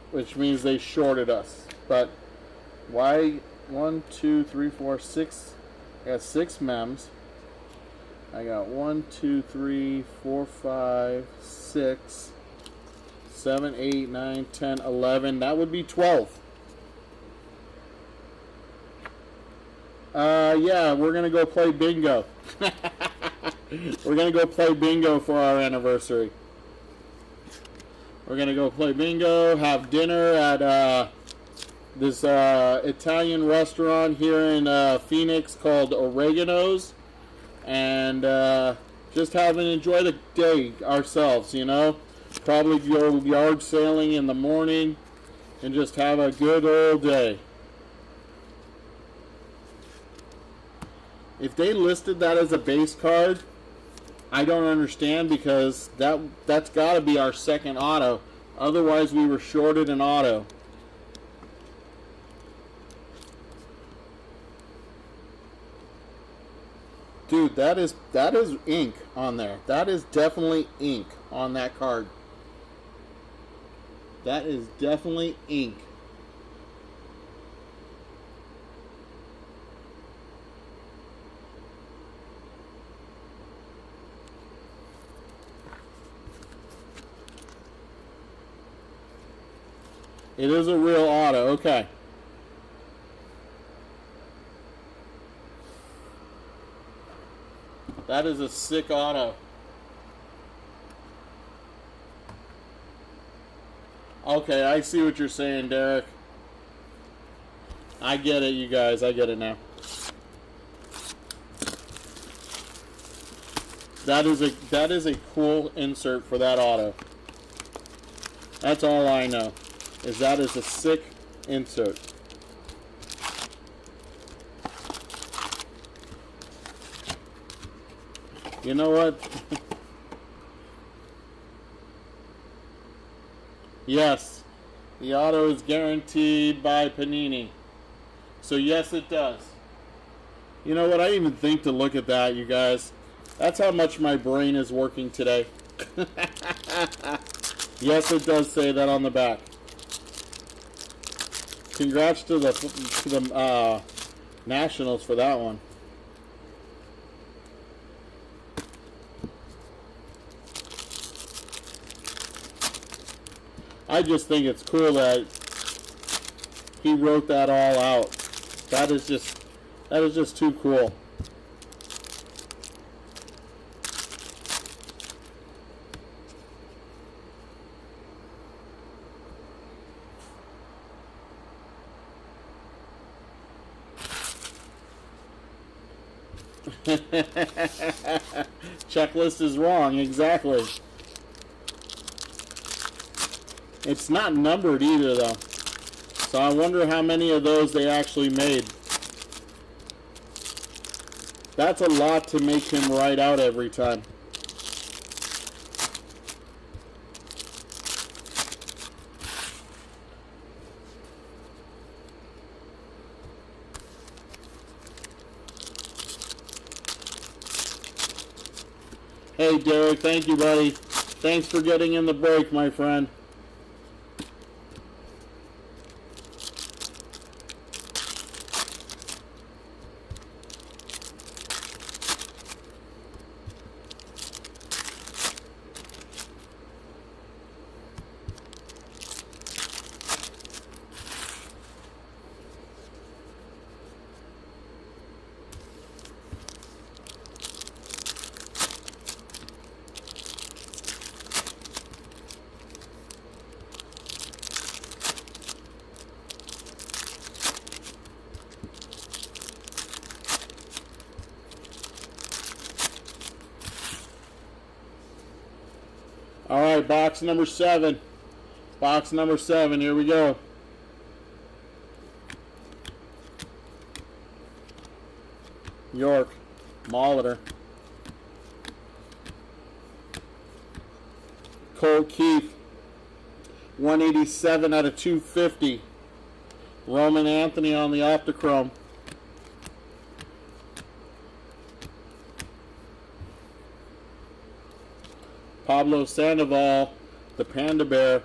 Which means they shorted us. But why? 1, 2, 3, 4, 6. I got 6 mems. I got 1, 2, 3, 4, 5, 6, 7, 8, 9, 10, 11. That would be 12. Yeah, we're going to go play bingo. We're going to go play bingo for our anniversary. We're going to go play bingo, have dinner at this Italian restaurant here in Phoenix called Oregano's. And just enjoy the day ourselves, you know. Probably go yard sailing in the morning and just have a good old day. If they listed that as a base card, I don't understand, because that's got to be our second auto. Otherwise, we were shorted an auto. Dude, that is ink on there. That is definitely ink on that card. That is definitely ink. It is a real auto. Okay. That is a sick auto. Okay, I see what you're saying, Derek. I get it, you guys. I get it now. That is a cool insert for that auto. That's all I know. Is that is a sick insert. You know what? Yes, the auto is guaranteed by Panini. So yes, it does. You know what? I didn't even think to look at that, you guys. That's how much my brain is working today. Yes, it does say that on the back. Congrats to the Nationals for that one. I just think it's cool that he wrote that all out. That is just too cool. Checklist is wrong, exactly. It's not numbered either, though. So I wonder how many of those they actually made. That's a lot to make him write out every time. Hey, Derek, thank you, buddy. Thanks for getting in the break, my friend. All right, box number 7. Box number 7, here we go. York, Molitor. Cole Keith, 187 out of 250. Roman Anthony on the Optichrome. Pablo Sandoval, the Panda Bear.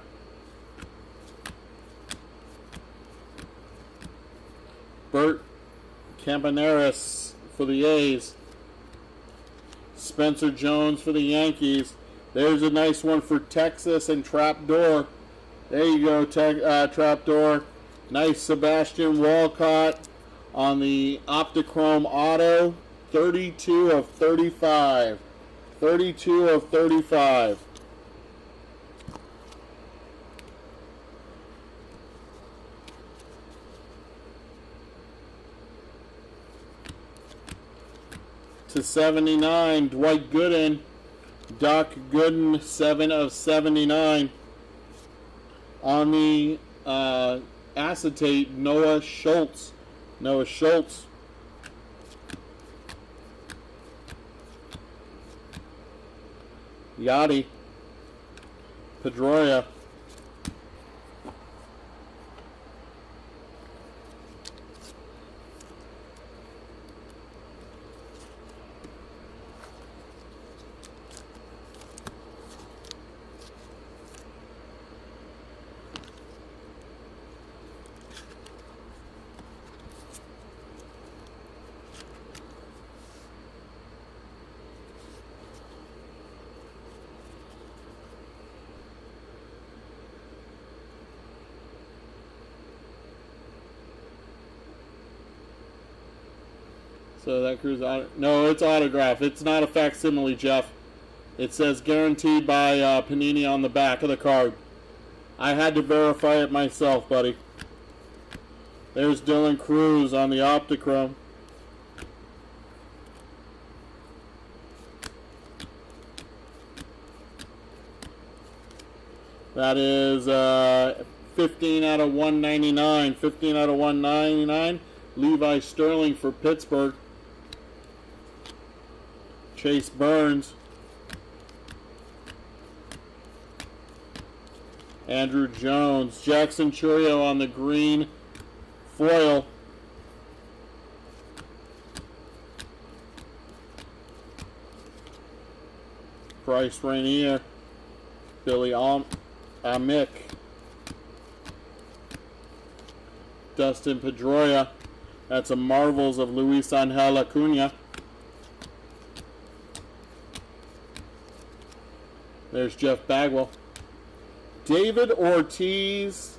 Bert Campaneris for the A's. Spencer Jones for the Yankees. There's a nice one for Texas and Trapdoor. There you go, Trapdoor. Nice Sebastian Walcott on the Optichrome Auto. 32 of 35. 32 of 35. To 79, Dwight Gooden. Doc Gooden, 7 of 79. On the acetate, Noah Schultz. Noah Schultz. Yachty. Pedroia. So that Cruz no, it's autograph. It's not a facsimile, Jeff. It says guaranteed by Panini on the back of the card. I had to verify it myself, buddy. There's Dylan Cruz on the Optichrome. That is 15 out of 199. 15 out of 199. Levi Sterling for Pittsburgh. Chase Burns. Andrew Jones. Jackson Churio on the green foil. Bryce Rainier. Billy Amick. Dustin Pedroia. That's a Marvels of Luis Angel Acuna. There's Jeff Bagwell. David Ortiz,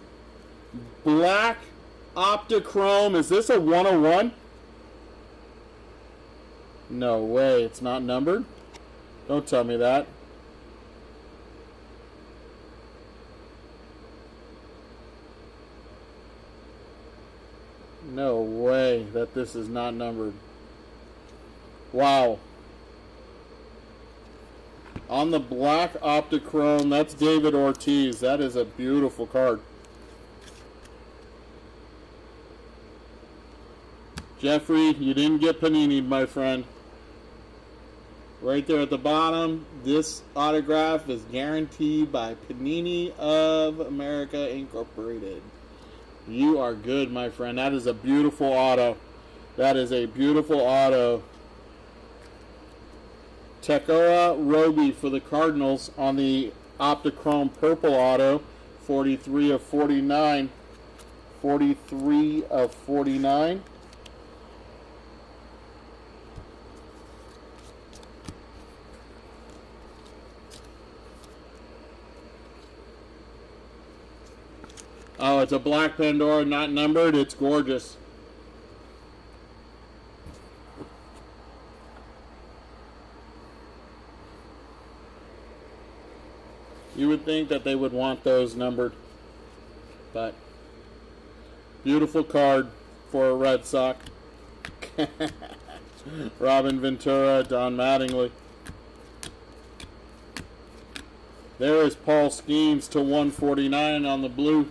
black Optichrome. Is this a 101? No way, it's not numbered? Don't tell me that. No way that this is not numbered. Wow. On the black Optichrome, that's David Ortiz. That is a beautiful card. Jeffrey, you didn't get Panini, my friend. Right there at the bottom, this autograph is guaranteed by Panini of America Incorporated. You are good, my friend. That is a beautiful auto. That is a beautiful auto. Tekoa Roby for the Cardinals on the Optichrome purple auto. 43 of 49. 43 of 49. Oh, it's a black Pandora, not numbered. It's gorgeous. You would think that they would want those numbered. But beautiful card for a Red Sox. Robin Ventura, Don Mattingly. There is Paul Skeens to 149 on the blue.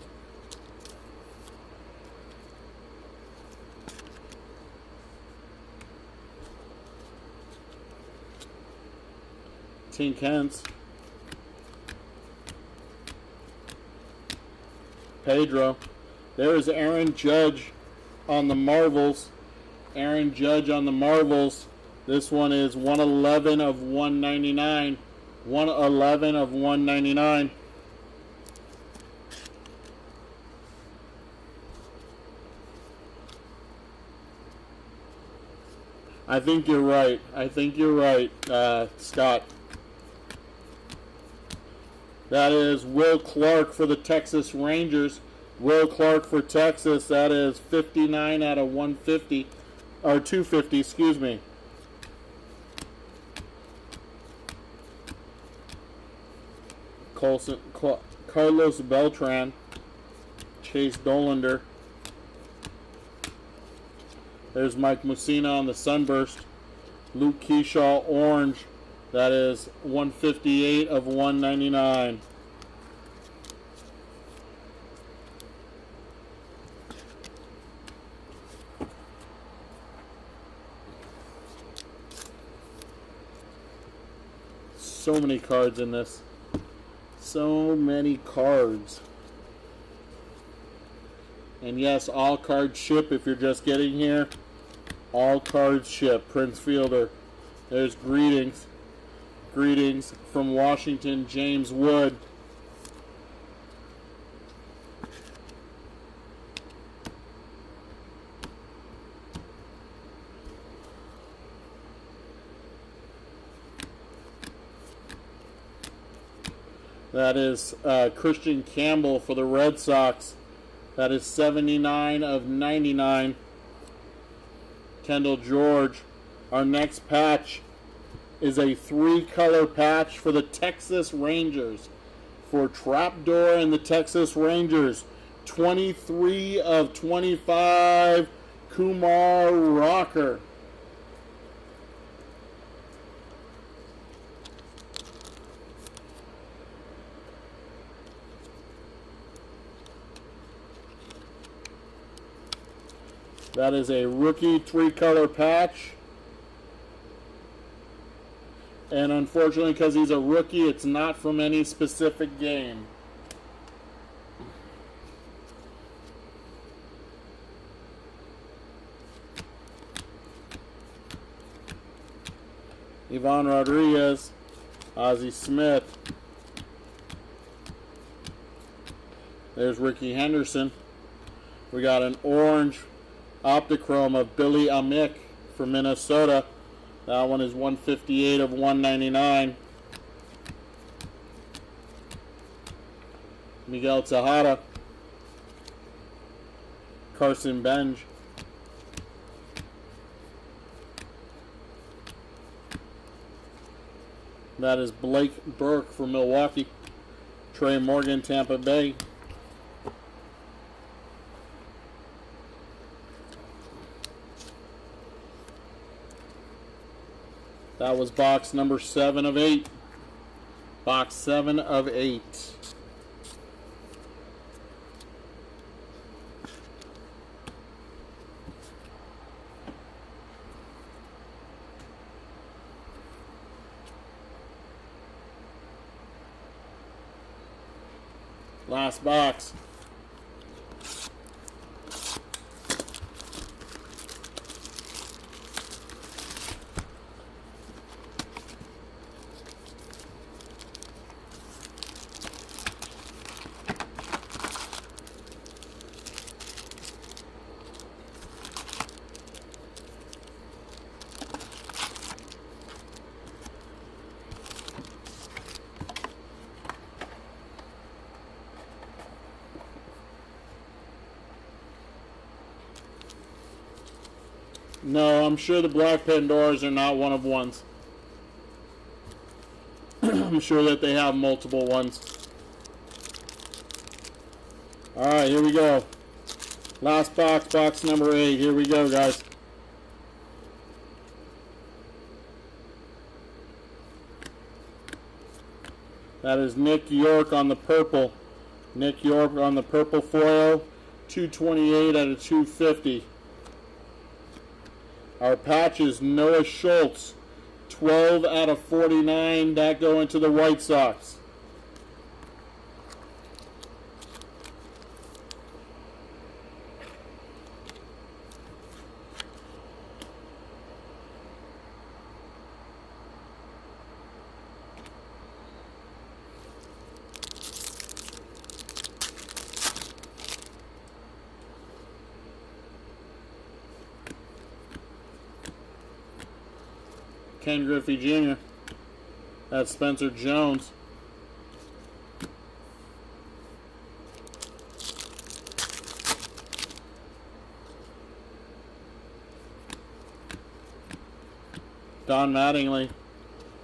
Tink Hence. Pedro. There is Aaron Judge on the Marvels. Aaron Judge on the Marvels. This one is 111 of 199. 111 of 199. I think you're right. I think you're right, Scott. That is Will Clark for the Texas Rangers. Will Clark for Texas. That is 59 out of 150. Or 250, excuse me. Carlos Beltran. Chase Dollander. There's Mike Mussina on the Sunburst. Luke Keyshaw Orange. That is 158 of 199. So many cards in this. So many cards. And yes, all cards ship if you're just getting here. All cards ship. Prince Fielder. There's Greetings. Greetings from Washington, James Wood. That is Christian Campbell for the Red Sox. That is 79 of 99. Kendall George. Our next patch is a 3-color patch for the Texas Rangers. For Trapdoor and the Texas Rangers, 23 of 25, Kumar Rocker. That is a rookie 3-color patch. And unfortunately, because he's a rookie, it's not from any specific game. Ivan Rodriguez, Ozzie Smith. There's Ricky Henderson. We got an orange Optichrome of Billy Amick for Minnesota. That one is 158 of 199. Miguel Tejada. Carson Benj. That is Blake Burke for Milwaukee. Trey Morgan, Tampa Bay. That was box number 7 of 8. Box 7 of 8. Last box. No, I'm sure the Black Pandoras are not one of ones. I'm sure that they have multiple ones. Alright, here we go. Last box, box number 8. Here we go, guys. That is Nick York on the purple. Nick York on the purple foil. 228 out of 250. Our patch is Noah Schultz, 12 out of 49, that go into the White Sox. Ken Griffey Jr. That's Spencer Jones. Don Mattingly.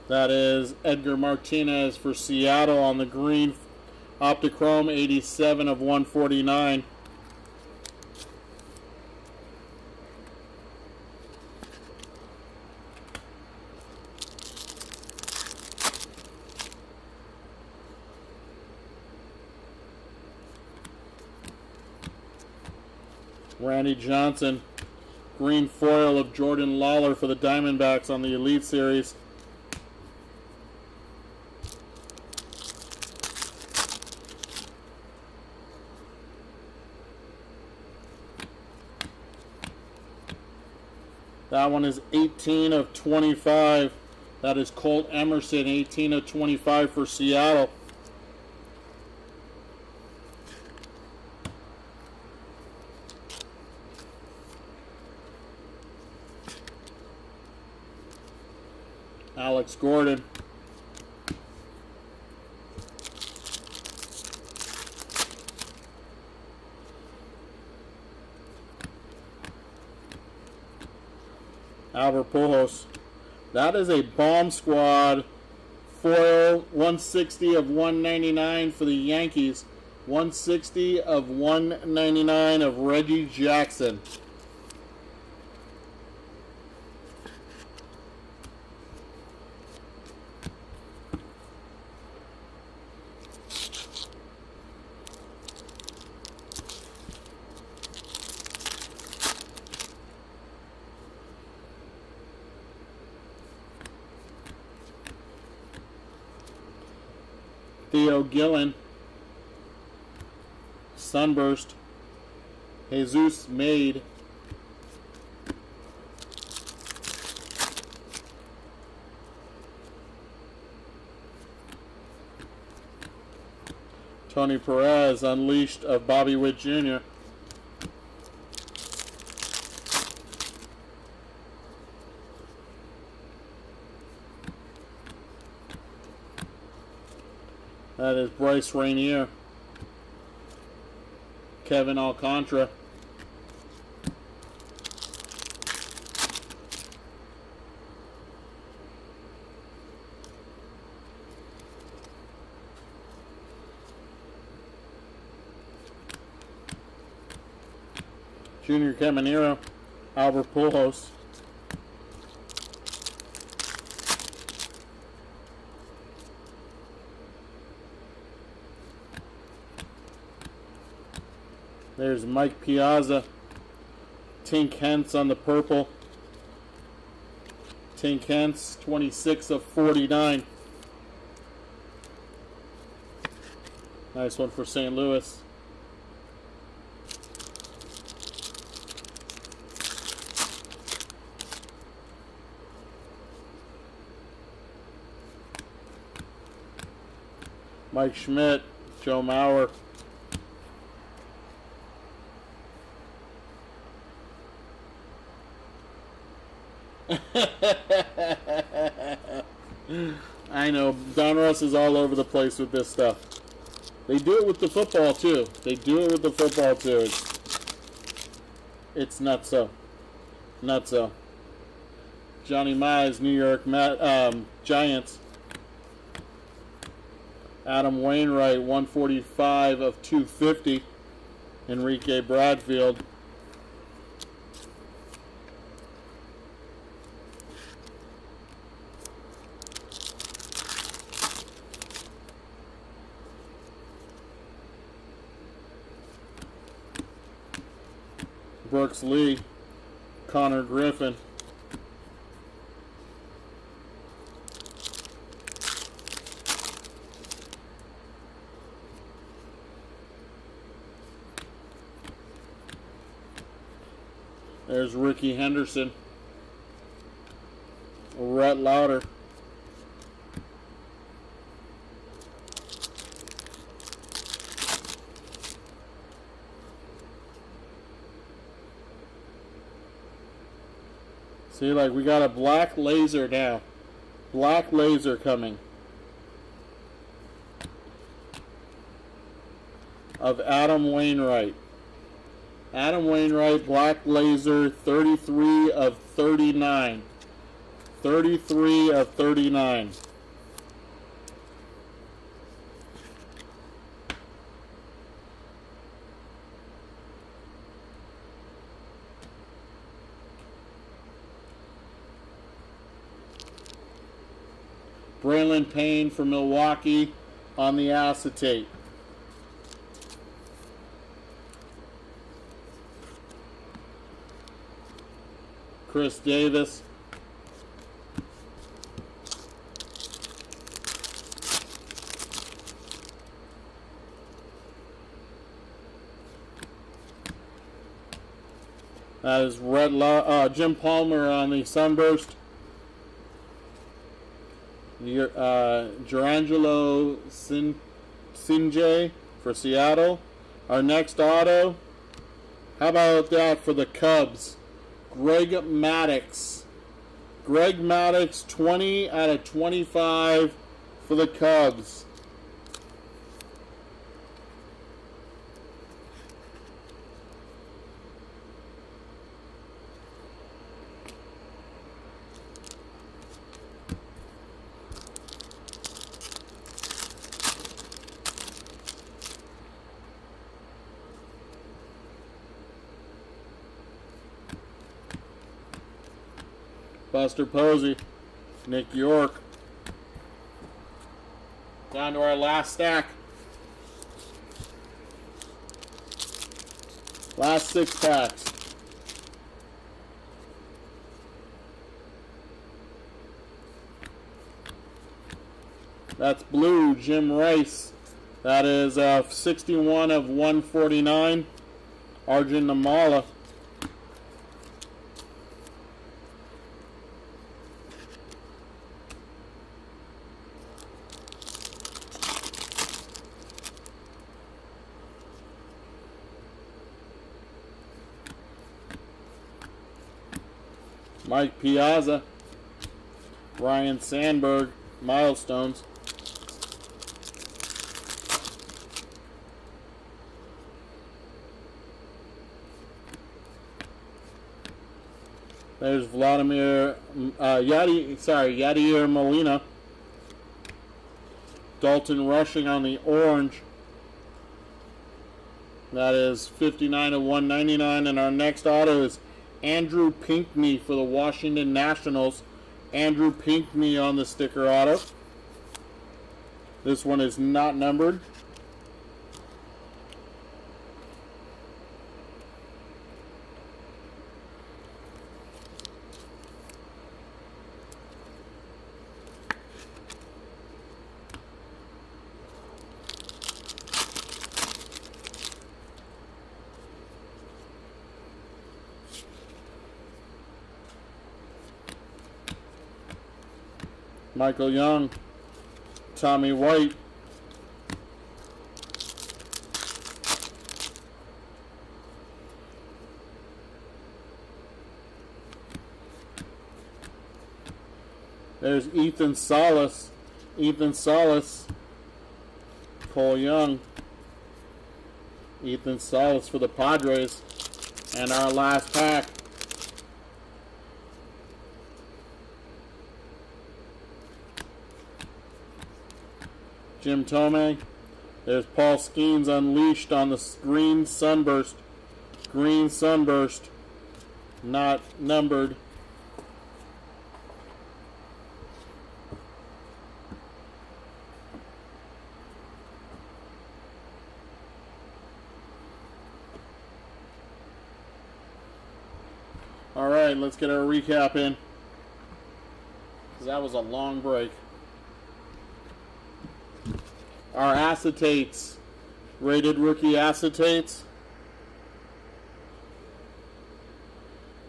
That is Edgar Martinez for Seattle on the green. Optichrome 87 of 149. Randy Johnson, green foil of Jordan Lawler for the Diamondbacks on the Elite Series. That one is 18 of 25. That is Colt Emerson, 18 of 25 for Seattle. Alex Gordon. Albert Pujols. That is a bomb squad foil, 160 of 199 for the Yankees. 160 of 199 of Reggie Jackson. Theo Gillen, Sunburst, Jesus Made, Tony Perez, Unleashed of Bobby Witt Jr., that is Bryce Rainier, Kevin Alcantara, Junior Caminero, Albert Pujols, there's Mike Piazza, Tink Hence on the purple, Tink Hence, 26 of 49. Nice one for St. Louis. Mike Schmidt, Joe Mauer. I know, Donruss is all over the place with this stuff. They do it with the football too. It's nutso. Nutso. Johnny Mize, New York Giants. Adam Wainwright, 145 of 250. Enrique Bradfield. Brooks Lee, Connor Griffin. There's Ricky Henderson, Rhett Lauder. See, like, we got a black laser now. Black laser coming. Of Adam Wainwright. Adam Wainwright, black laser, 33 of 39. 33 of 39. Braylon Payne for Milwaukee on the acetate. Chris Davis. That is Jim Palmer on the Sunburst. Gerangelo Sinjay for Seattle. Our next auto. How about that for the Cubs? Greg Maddux. Greg Maddux, 20 out of 25 for the Cubs. Buster Posey, Nick York. Down to our last stack. Last 6 packs. That's blue, Jim Rice. That is 61 of 149. Arjun Namala. Mike Piazza, Ryan Sandberg, Milestones. There's Yadier Molina. Dalton Rushing on the orange. That is 59 of 199. And our next auto is Andrew Pinkney for the Washington Nationals. Andrew Pinkney on the sticker auto. This one is not numbered. Michael Young, Tommy White, there's Ethan Salas, Cole Young, Ethan Salas for the Padres, and our last pack. Jim Thome. There's Paul Skeens Unleashed on the green sunburst. Green sunburst. Not numbered. All right, let's get our recap in, because that was a long break. Our acetates, rated rookie acetates.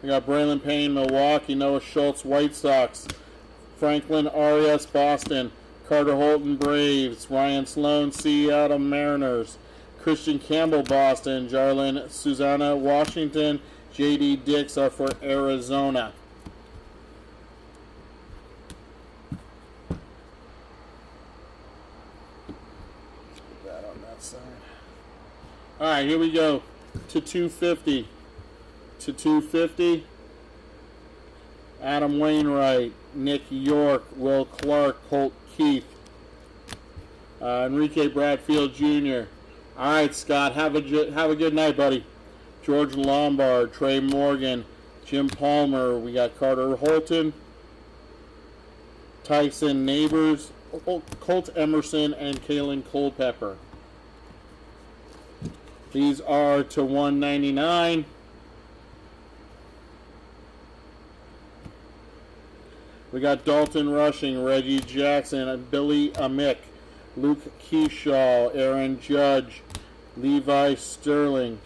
We got Braylon Payne, Milwaukee, Noah Schultz, White Sox, Franklin Arias, Boston, Carter Holton, Braves, Ryan Sloan, Seattle Mariners, Christian Campbell, Boston, Jarlin Susana, Washington, J.D. Dix are for Arizona. All right, here we go to 250. To 250. Adam Wainwright, Nick York, Will Clark, Colt Keith, Enrique Bradfield Jr. All right, Scott, have a good night, buddy. George Lombard, Trey Morgan, Jim Palmer. We got Carter Holton, Tyson Neighbors, Colt Emerson, and Kalen Culpepper. These are to 199. We got Dalton Rushing, Reggie Jackson, Billy Amick, Luke Keyshaw, Aaron Judge, Levi Sterling,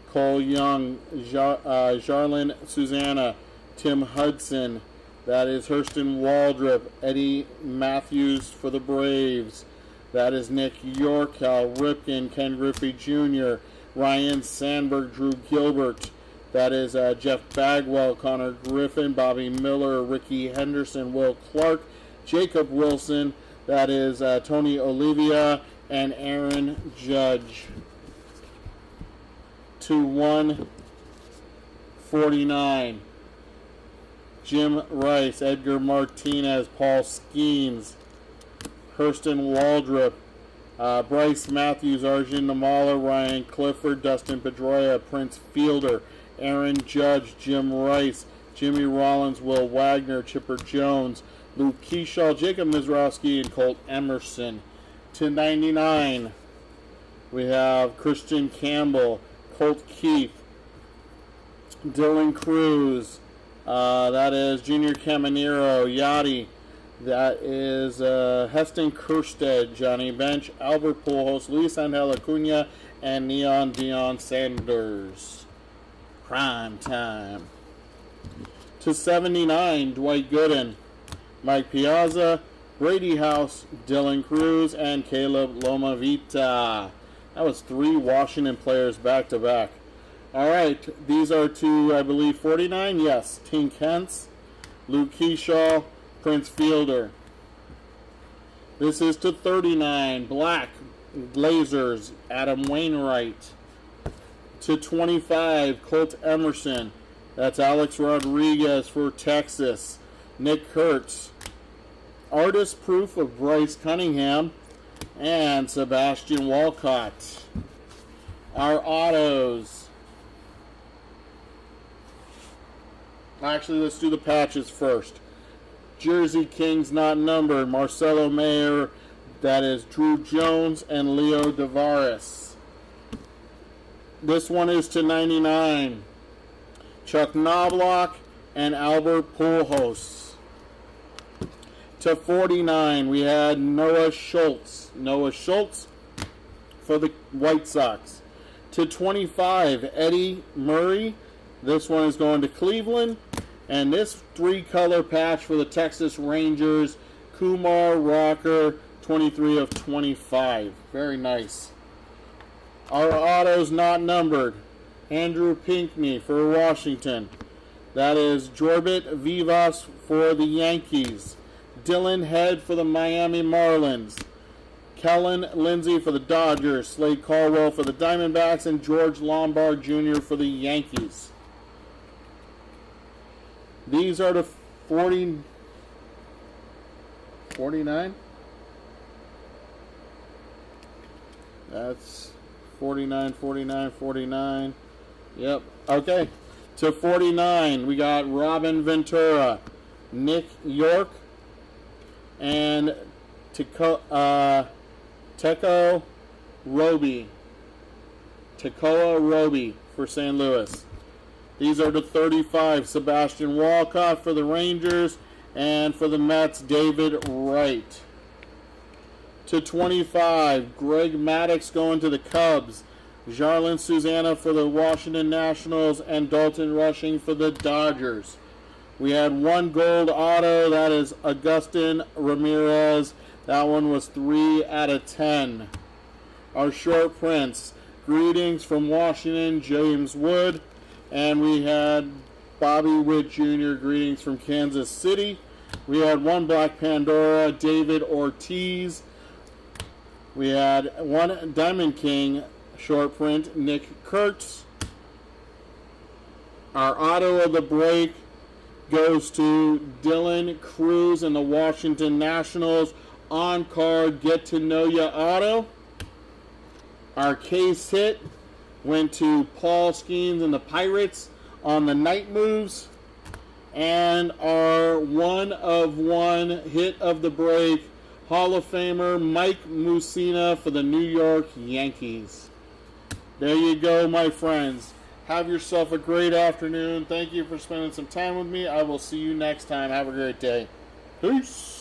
Cole Young, Jarlin Susana, Tim Hudson. That is Hurston Waldrop, Eddie Matthews for the Braves. That is Nick York, Cal Ripken, Ken Griffey Jr., Ryan Sandberg, Drew Gilbert. That is Jeff Bagwell, Connor Griffin, Bobby Miller, Ricky Henderson, Will Clark, Jacob Wilson. That is Tony Olivia and Aaron Judge. To 149. Jim Rice, Edgar Martinez, Paul Skeens, Hurston Waldrop, Bryce Matthews, Arjun Namala, Ryan Clifford, Dustin Pedroia, Prince Fielder, Aaron Judge, Jim Rice, Jimmy Rollins, Will Wagner, Chipper Jones, Luke Keyshaw, Jacob Mizrowski, and Colt Emerson. To 99, we have Christian Campbell, Colt Keith, Dylan Cruz, that is Junior Caminero, Yachty, that is Heston Kjerstad, Johnny Bench, Albert Pujols, Luis Angel Acuna, and Neon Deion Sanders. Prime time. To 79, Dwight Gooden, Mike Piazza, Brady House, Dylan Cruz, and Caleb Lomavita. That was 3 Washington players back to back. All right, these are to, I believe, 49. Yes, Tink Hence, Luke Keyshaw, Prince Fielder. This is to 39. Black Blazers, Adam Wainwright. To 25, Colt Emerson. That's Alex Rodriguez for Texas. Nick Kurtz. Artist proof of Bryce Cunningham and Sebastian Walcott. Our autos. Actually, let's do the patches first. Jersey Kings not numbered. Marcelo Mayer, that is Drew Jones and Leo Tavares. This one is to 99. Chuck Knobloch and Albert Pujols. To 49, we had Noah Schultz. Noah Schultz for the White Sox. To 25, Eddie Murray. This one is going to Cleveland. And this 3-color patch for the Texas Rangers, Kumar Rocker, 23 of 25. Very nice. Our autos not numbered. Andrew Pinckney for Washington. That is Jorbit Vivas for the Yankees. Dylan Head for the Miami Marlins. Kellen Lindsey for the Dodgers. Slade Caldwell for the Diamondbacks. And George Lombard Jr. for the Yankees. These are the 49? That's 49, 49, 49. Yep. Okay. To 49, we got Robin Ventura, Nick York, and Tekoa Roby. Tekoa Roby for St. Louis. These are the 35. Sebastian Walcott for the Rangers, and for the Mets, David Wright. To 25, Greg Maddux going to the Cubs. Jarlin Susana for the Washington Nationals, and Dalton Rushing for the Dodgers. We had 1 gold auto. That is Agustin Ramirez. That one was 3 out of 10. Our short prints. Greetings from Washington, James Wood. And we had Bobby Witt Jr. Greetings from Kansas City. We had 1 Black Pandora, David Ortiz. We had 1 Diamond King short print, Nick Kurtz. Our auto of the break goes to Dylan Cruz and the Washington Nationals. On card, get to know ya auto. Our case hit went to Paul Skeens and the Pirates on the night moves. And our 1 of 1 hit of the break, Hall of Famer Mike Mussina for the New York Yankees. There you go, my friends. Have yourself a great afternoon. Thank you for spending some time with me. I will see you next time. Have a great day. Peace.